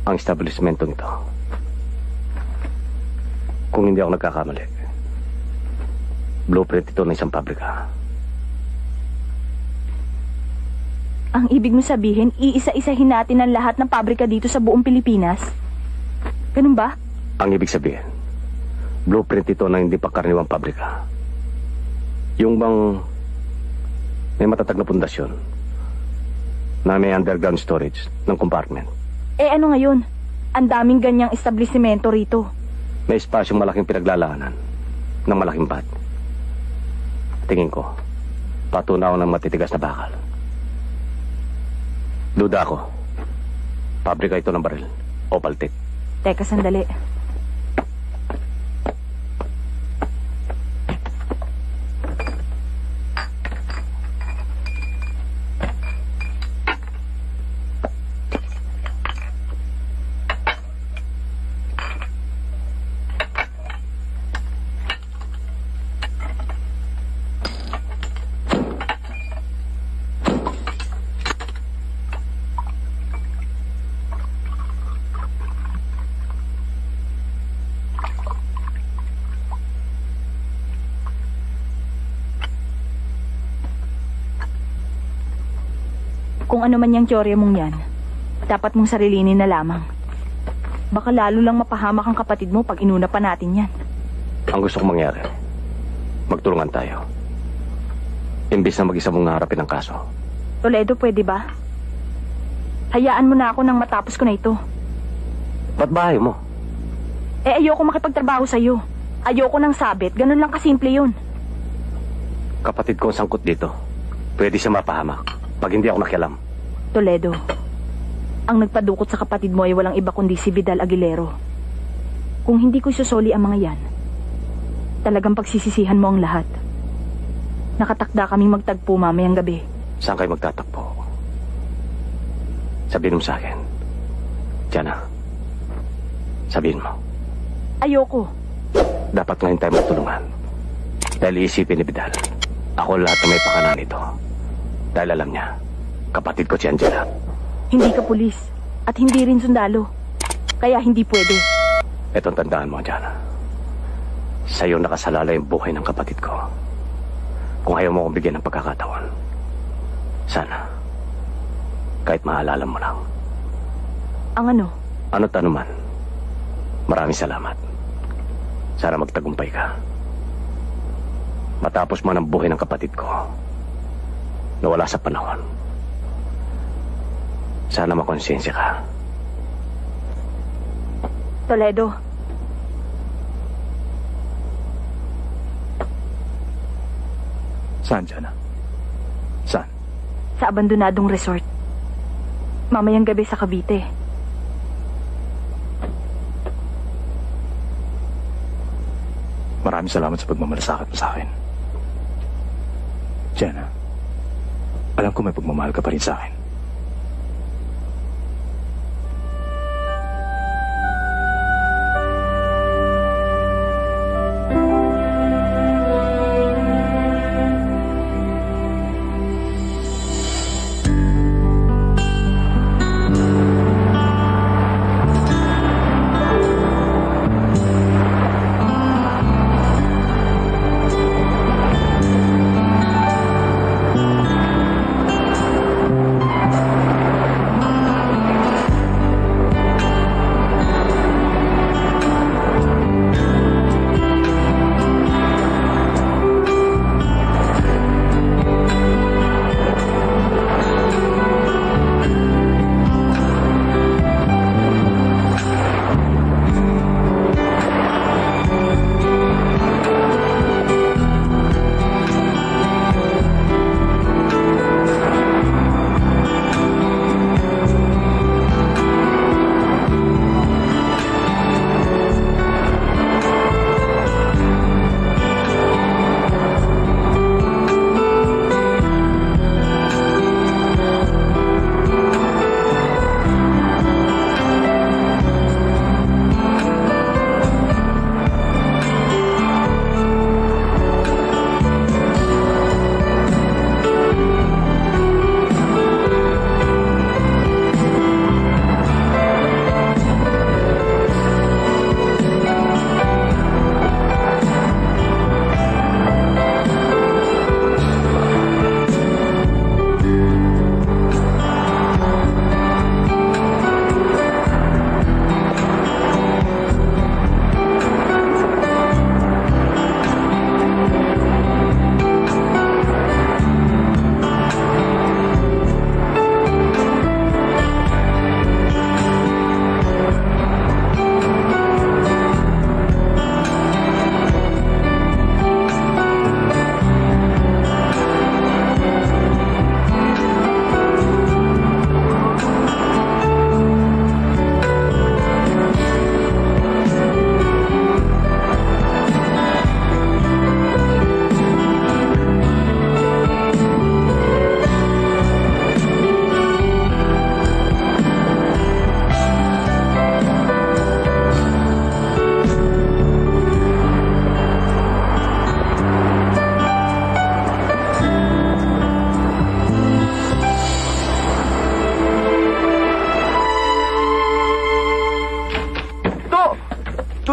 [SPEAKER 9] ang establishmentong ito. Kung hindi ako nagkakamali, blueprint ito ng isang pabrika.
[SPEAKER 7] Ang ibig mo sabihin, iisa-isahin natin ang lahat ng pabrika dito sa buong Pilipinas? Ganun ba?
[SPEAKER 9] Ang ibig sabihin, blueprint ito ng hindi pa karaniwang pabrika. Yung bang may matatag na pundasyon na may underground storage ng compartment.
[SPEAKER 7] Eh ano ngayon? Ang daming ganyang establishmento rito.
[SPEAKER 9] May espasyong malaking pinaglalaanan ng malaking bat. Tingin ko, patunaw ng matitigas na bakal. Duda ako. Pabrika ito ng baril o paltik.
[SPEAKER 7] Teka, sandali. Kung ano man yung teorya mong yan, dapat mong sarilinin na lamang. Baka lalo lang mapahamak ang kapatid mo pag inuna pa natin yan.
[SPEAKER 9] Ang gusto kong mangyari, magtulungan tayo. Imbis na mag-isa mong naharapin ang kaso.
[SPEAKER 7] Toledo, pwede ba? Hayaan mo na ako nang matapos ko na ito.
[SPEAKER 9] Ba't ba ayaw mo?
[SPEAKER 7] Eh ayoko makipagtrabaho sa'yo. Ayoko nang sabit, ganun lang kasimple yun.
[SPEAKER 9] Kapatid ko ang sangkot dito. Pwede siya mapahamak pag hindi ako nakialam.
[SPEAKER 7] Toledo, ang nagpadukot sa kapatid mo ay walang iba kundi si Vidal Aguilero. Kung hindi ko isusoli ang mga yan, talagang pagsisisihan mo ang lahat. Nakatakda kaming magtagpo mamayang gabi.
[SPEAKER 9] Saan kayo magtatakpo? Sabihin mo sa akin. Diana, sabihin mo.
[SPEAKER 7] Ayoko.
[SPEAKER 9] Dapat ngayon tayo magtulungan. Dahil iisipin ni Vidal, ako lahat na may pakanan nito. Dahil alam niya, kapatid ko si Angela.
[SPEAKER 7] Hindi ka pulis at hindi rin sundalo. Kaya hindi pwede.
[SPEAKER 9] Etong tandaan mo, Diana. Sa'yo nakasalala yung buhay ng kapatid ko. Kung ayaw mo akong bigyan ng pagkakataon, sana, kahit maalala mo lang.
[SPEAKER 7] Ang ano?
[SPEAKER 9] Ano't ano man. Maraming salamat. Sana magtagumpay ka. Matapos mo ng buhay ng kapatid ko, nawala sa panahon. Sana makonsensya ka.
[SPEAKER 7] Toledo.
[SPEAKER 5] Saan, Diana? Saan?
[SPEAKER 7] Sa abandonadong resort. Mamayang gabi sa Cavite.
[SPEAKER 5] Maraming salamat sa pagmamalasakit mo sa akin. Diana, alam ko may pagmamahal ka pa rin sa akin.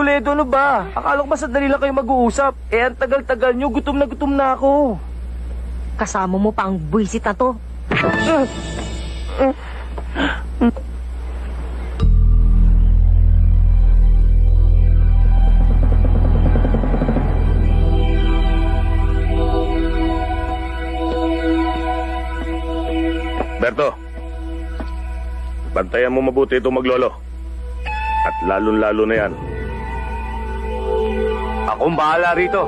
[SPEAKER 3] Toledo, ano ba? Akala ko ba sandali lang kayo mag-uusap? Eh, ang tagal-tagal nyo, gutom na ako.
[SPEAKER 6] Kasama mo pa ang buwisit na to.
[SPEAKER 2] Berto, bantayan mo mabuti itong maglolo. At lalong-lalo na yan.
[SPEAKER 3] Akong bahala rito.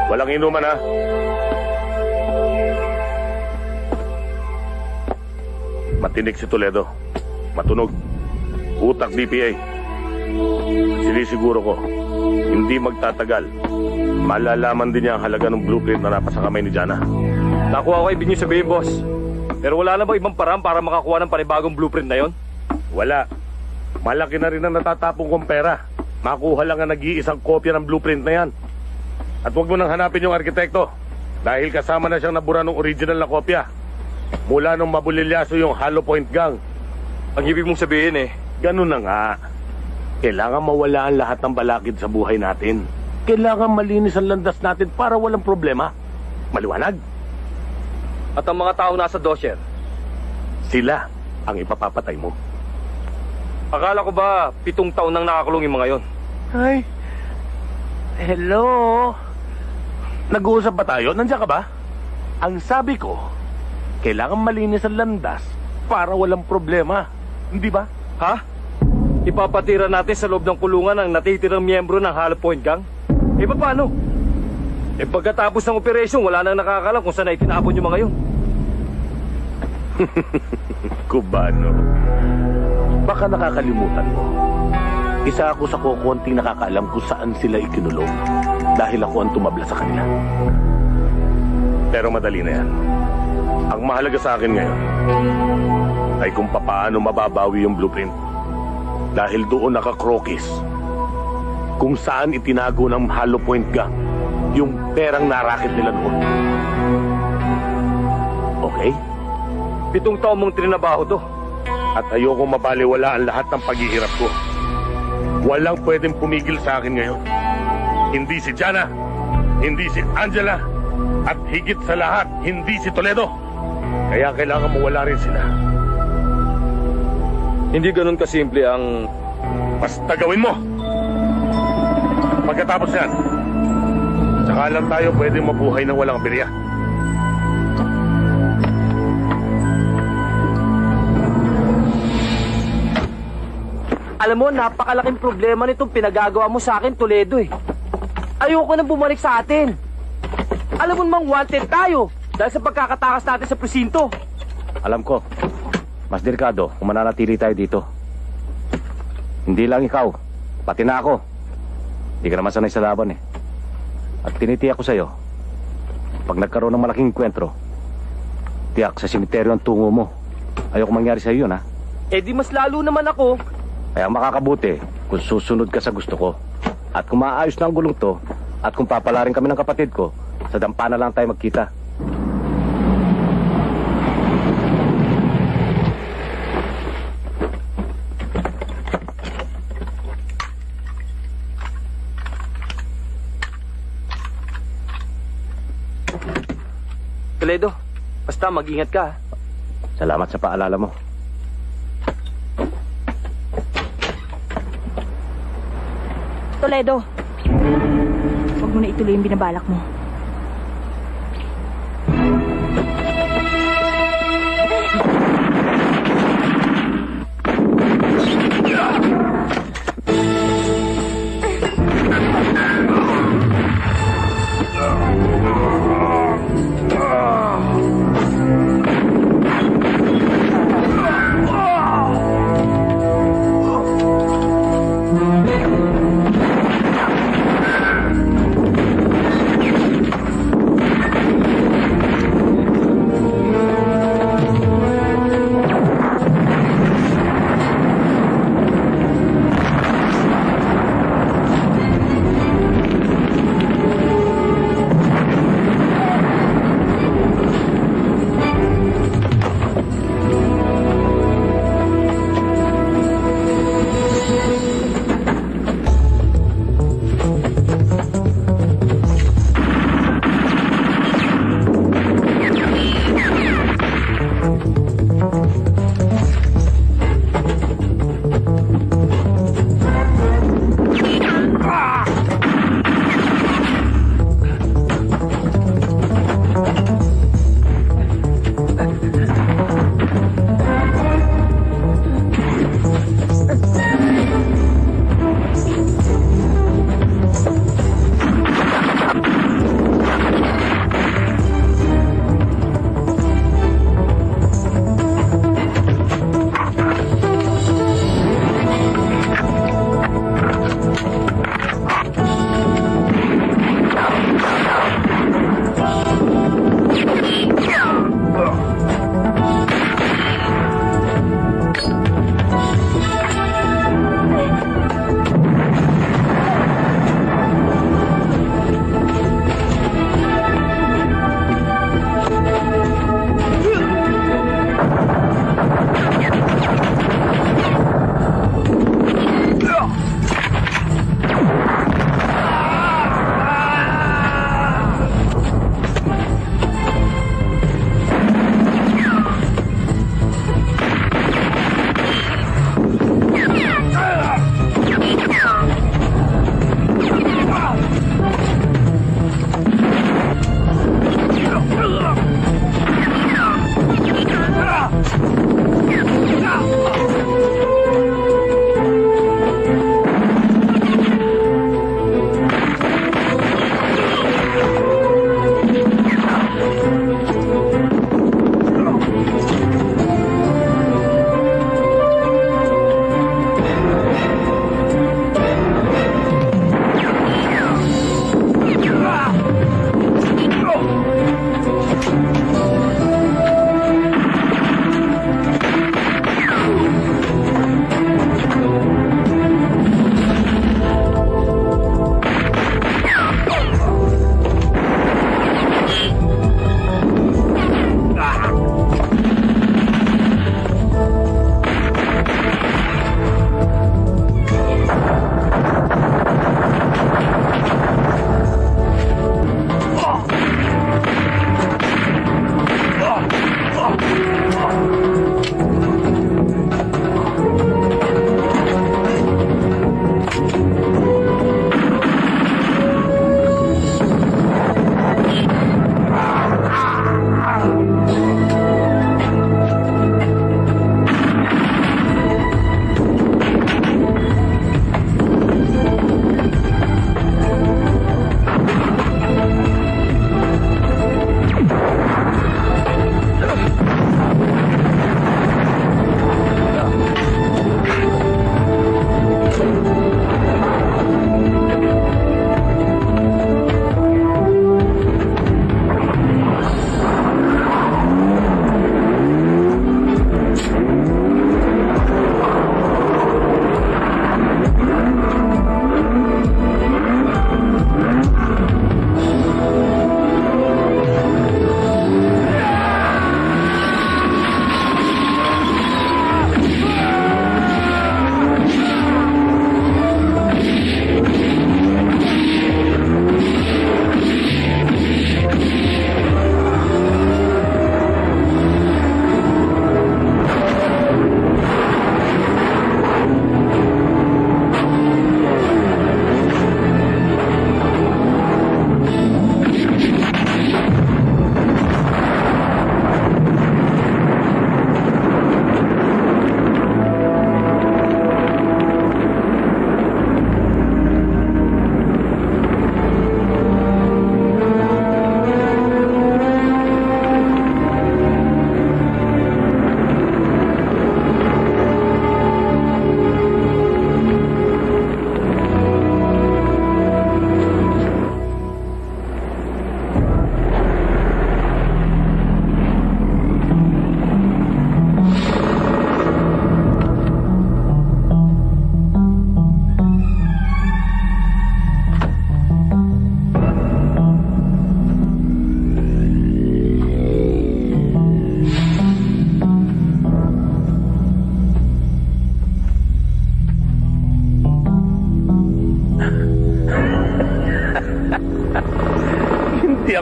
[SPEAKER 2] Walang inuman, ha? Matinik si Toledo. Matunog. Utak DPA. Sinisiguro ko, hindi magtatagal. Malalaman din niya ang halaga ng blueprint na napasa kamay ni Jana.
[SPEAKER 5] Nakuha ko ibig niyo sabihin, boss. Pero wala na ba ibang paraan para makakuha ng panibagong blueprint na yon?
[SPEAKER 2] Wala. Malaki na rin ang natatapong kong pera. Makuha lang ang nag-iisang kopya ng blueprint na yan. At huwag mo nang hanapin yung arkitekto. Dahil kasama na siyang nabura ng original na kopya. Mula nung mabulilyaso yung Hollow Point Gang.
[SPEAKER 5] Ang ibig mong sabihin
[SPEAKER 2] ganun na nga. Kailangan mawala ang lahat ng balakid sa buhay natin. Kailangan malinis ang landas natin para walang problema. Maliwanag?
[SPEAKER 5] At ang mga tao nasa dosyer?
[SPEAKER 2] Sila ang ipapapatay mo.
[SPEAKER 5] Akala ko ba 7 taon nang nakakulong yung mga yon?
[SPEAKER 2] Ay, hello? Nag-uusap ba tayo? Nandiyan ka ba? Ang sabi ko, kailangan malinis ang landas para walang problema. Hindi ba?
[SPEAKER 5] Ha? Ipapatira natin sa loob ng kulungan ang natitirang miyembro ng Hollow Point Gang? Eh, paano? Eh, pagkatapos ng operasyon, wala nang nakakalam kung saan ay tinapon yung mga yun.
[SPEAKER 2] Cubano, baka nakakalimutan mo. Isa ako sa kukunting nakakaalam kung saan sila ikinulong dahil ako ang tumabla sa kanila. Pero madali na yan. Ang mahalaga sa akin ngayon ay kung papaano mababawi yung blueprint. Dahil doon nakakrokis kung saan itinago ng Hollow Point Gang yung perang narakit nila noon. Okay?
[SPEAKER 5] 7 taon mong trinabaho to.
[SPEAKER 2] At ayoko mabaliwala ang lahat ng paghihirap ko. Walang pwedeng pumigil sa akin ngayon. Hindi si Jana, hindi si Angela, at higit sa lahat, hindi si Toledo. Kaya kailangan mo wala rin sila.
[SPEAKER 5] Hindi ganun kasimple ang...
[SPEAKER 2] Basta gawin mo! Pagkatapos yan, tsaka lang tayo pwede mabuhay ng walang birya.
[SPEAKER 3] Alam mo, napakalaking problema nitong pinagagawa mo sa akin, Toledo Ayoko na bumalik sa atin. Alam mo namang wanted tayo dahil sa pagkakatakas natin sa presinto.
[SPEAKER 9] Alam ko, mas delikado kung mananatili tayo dito. Hindi lang ikaw, pati na ako. Hindi ka naman sanay sa laban At tinitiyak ko sa'yo, pag nagkaroon ng malaking enkwentro, tiyak sa simeteryo ang tungo mo. Ayoko mangyari sa'yo yun, ha?
[SPEAKER 3] Eh di mas lalo naman ako.
[SPEAKER 9] Kaya makakabuti kung susunod ka sa gusto ko. At kung maayos na ang gulong to, at kung papalarin kami ng kapatid ko, sa dampa na lang tayo magkita.
[SPEAKER 3] Toledo, basta mag-ingat ka.
[SPEAKER 9] Salamat sa paalala mo.
[SPEAKER 7] Toledo, huwag mo na ituloy yung binabalak mo.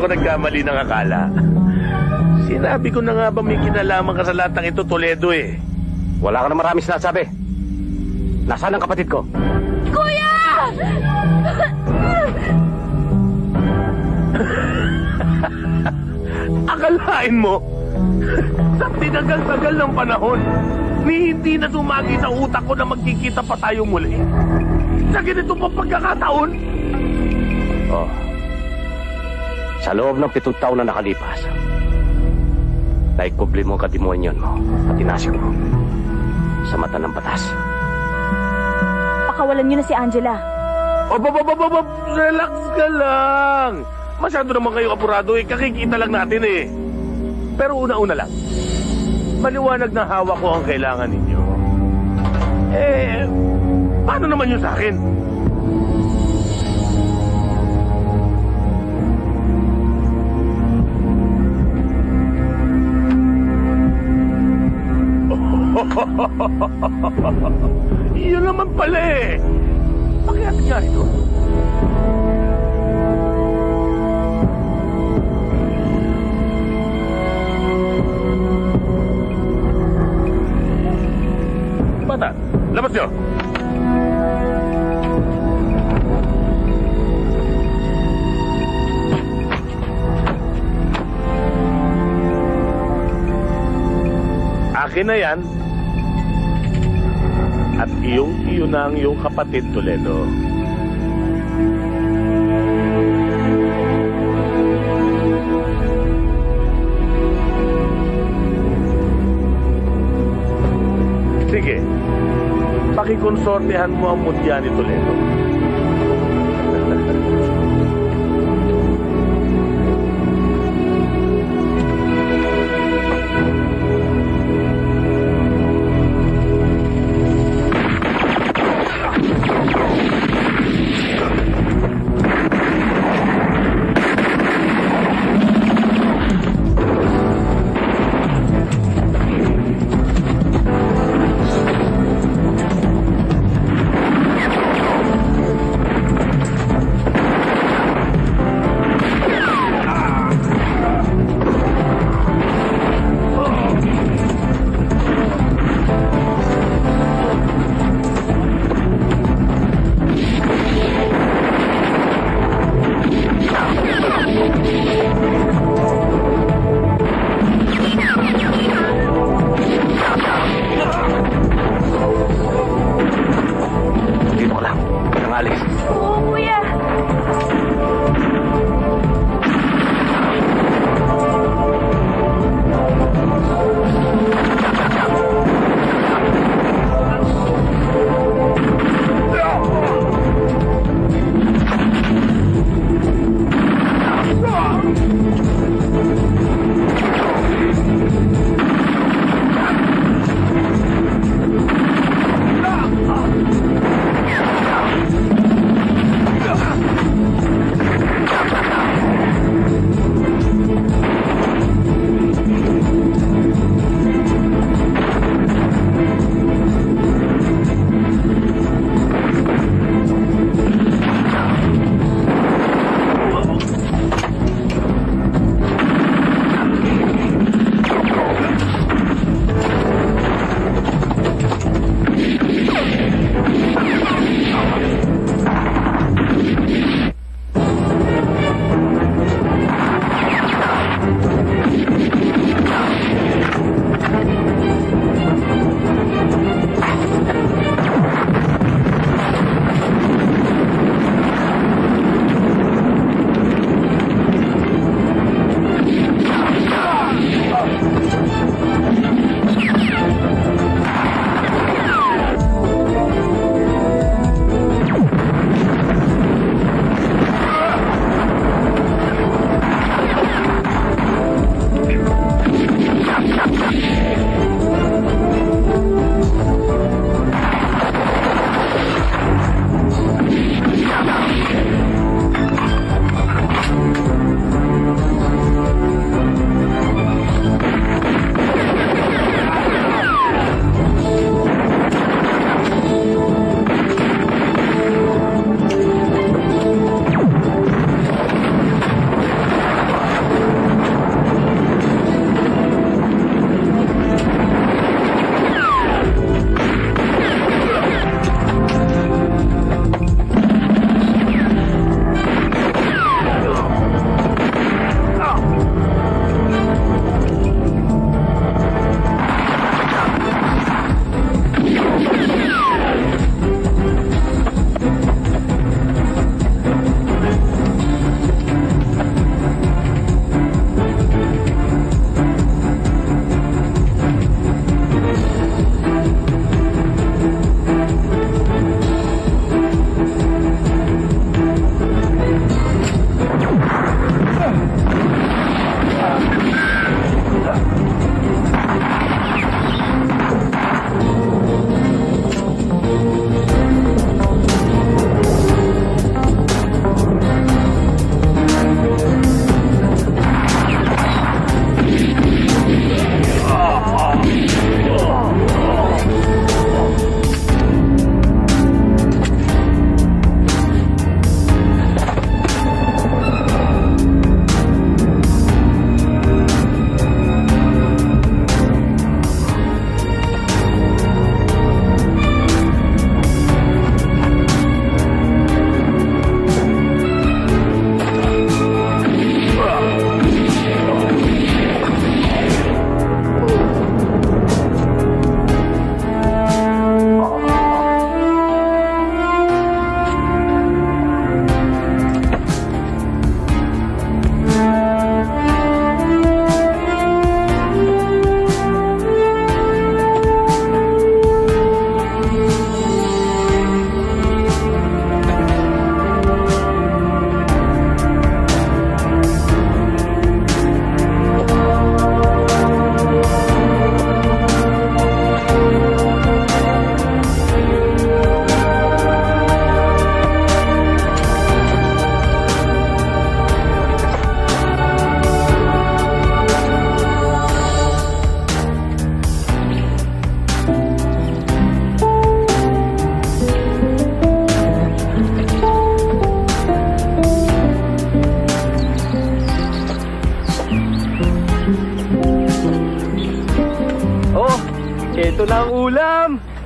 [SPEAKER 2] ako nagkamali ng akala. Sinabi ko na nga ba may kinalaman ka sa lahat ng ito, Toledo eh.
[SPEAKER 9] Wala ka na marami sinasabi. Nasaan ang kapatid ko?
[SPEAKER 7] Kuya!
[SPEAKER 2] Akalain mo, sa tinagal-tagal ng panahon, ni hindi na sumagi sa utak ko na magkikita pa tayo muli. Sa ganito pa pagkakataon.
[SPEAKER 9] Oh. Sa loob ng 7 taon na nakalipas, naikubli mo ang kadimonyon mo at inasik mo sa mata ng batas.
[SPEAKER 7] Pakawalan niyo na si Angela.
[SPEAKER 2] Relax ka lang. Masyado naman kayo apurado eh. Kakikita lang natin eh. Pero una-una lang. Maliwanag na hawak ko ang kailangan ninyo. Eh, paano naman yun sa akin? Yun naman pala eh. Bakit nga ito? Bata, labas nyo. Akin na yan. At iyong-iyo na ang iyong kapatid, Toledo. Sige, pakikonsortehan mo ang mutya ni Toledo.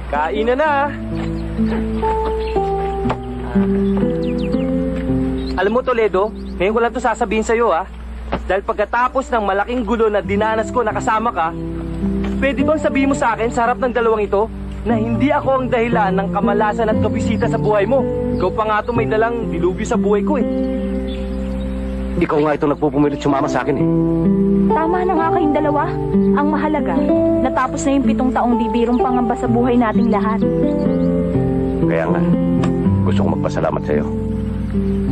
[SPEAKER 3] Kainan na. Alam mo, Toledo, ngayon ko lang ito sasabihin sa'yo, ha? Dahil pagkatapos ng malaking gulo na dinanas ko na kasama ka, pwede bang sabihin mo sa akin sa harap ng dalawang ito na hindi ako ang dahilan ng kamalasan at kabisita sa buhay mo? Ikaw pa nga ito may dalang dilubyo sa buhay ko, eh.
[SPEAKER 9] Ikaw nga ito nagpupumilit sumama sa akin, eh.
[SPEAKER 7] Tama na nga kayong dalawa. Ang mahalaga, natapos na yung 7 taong di birong pangamba sa buhay nating lahat.
[SPEAKER 9] Kaya nga, gusto kong magpasalamat sa'yo.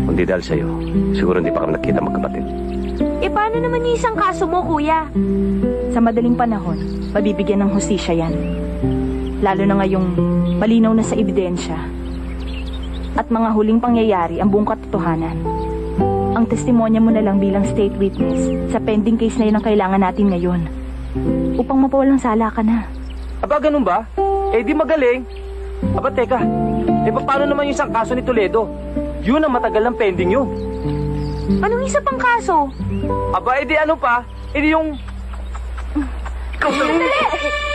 [SPEAKER 9] Kundi dahil sa'yo, siguro hindi pa kami nakita magkapatid.
[SPEAKER 7] E paano naman yung isang kaso mo, kuya? Sa madaling panahon, mabibigyan ng hustisya yan. Lalo na ngayong malinaw na sa ebidensya. At mga huling pangyayari ang buong katotohanan. Ang testimonya mo na lang bilang state witness sa pending case na yun ang kailangan natin ngayon. Upang mapawalang sala ka na.
[SPEAKER 3] Aba, ganun ba? Eh, di magaling. Aba, teka. Eh, paano naman yung isang kaso ni Toledo? Yun ang matagal ng pending yun.
[SPEAKER 7] Anong isa pang kaso?
[SPEAKER 3] Aba, edi ano pa? Edi yung...
[SPEAKER 7] Dali!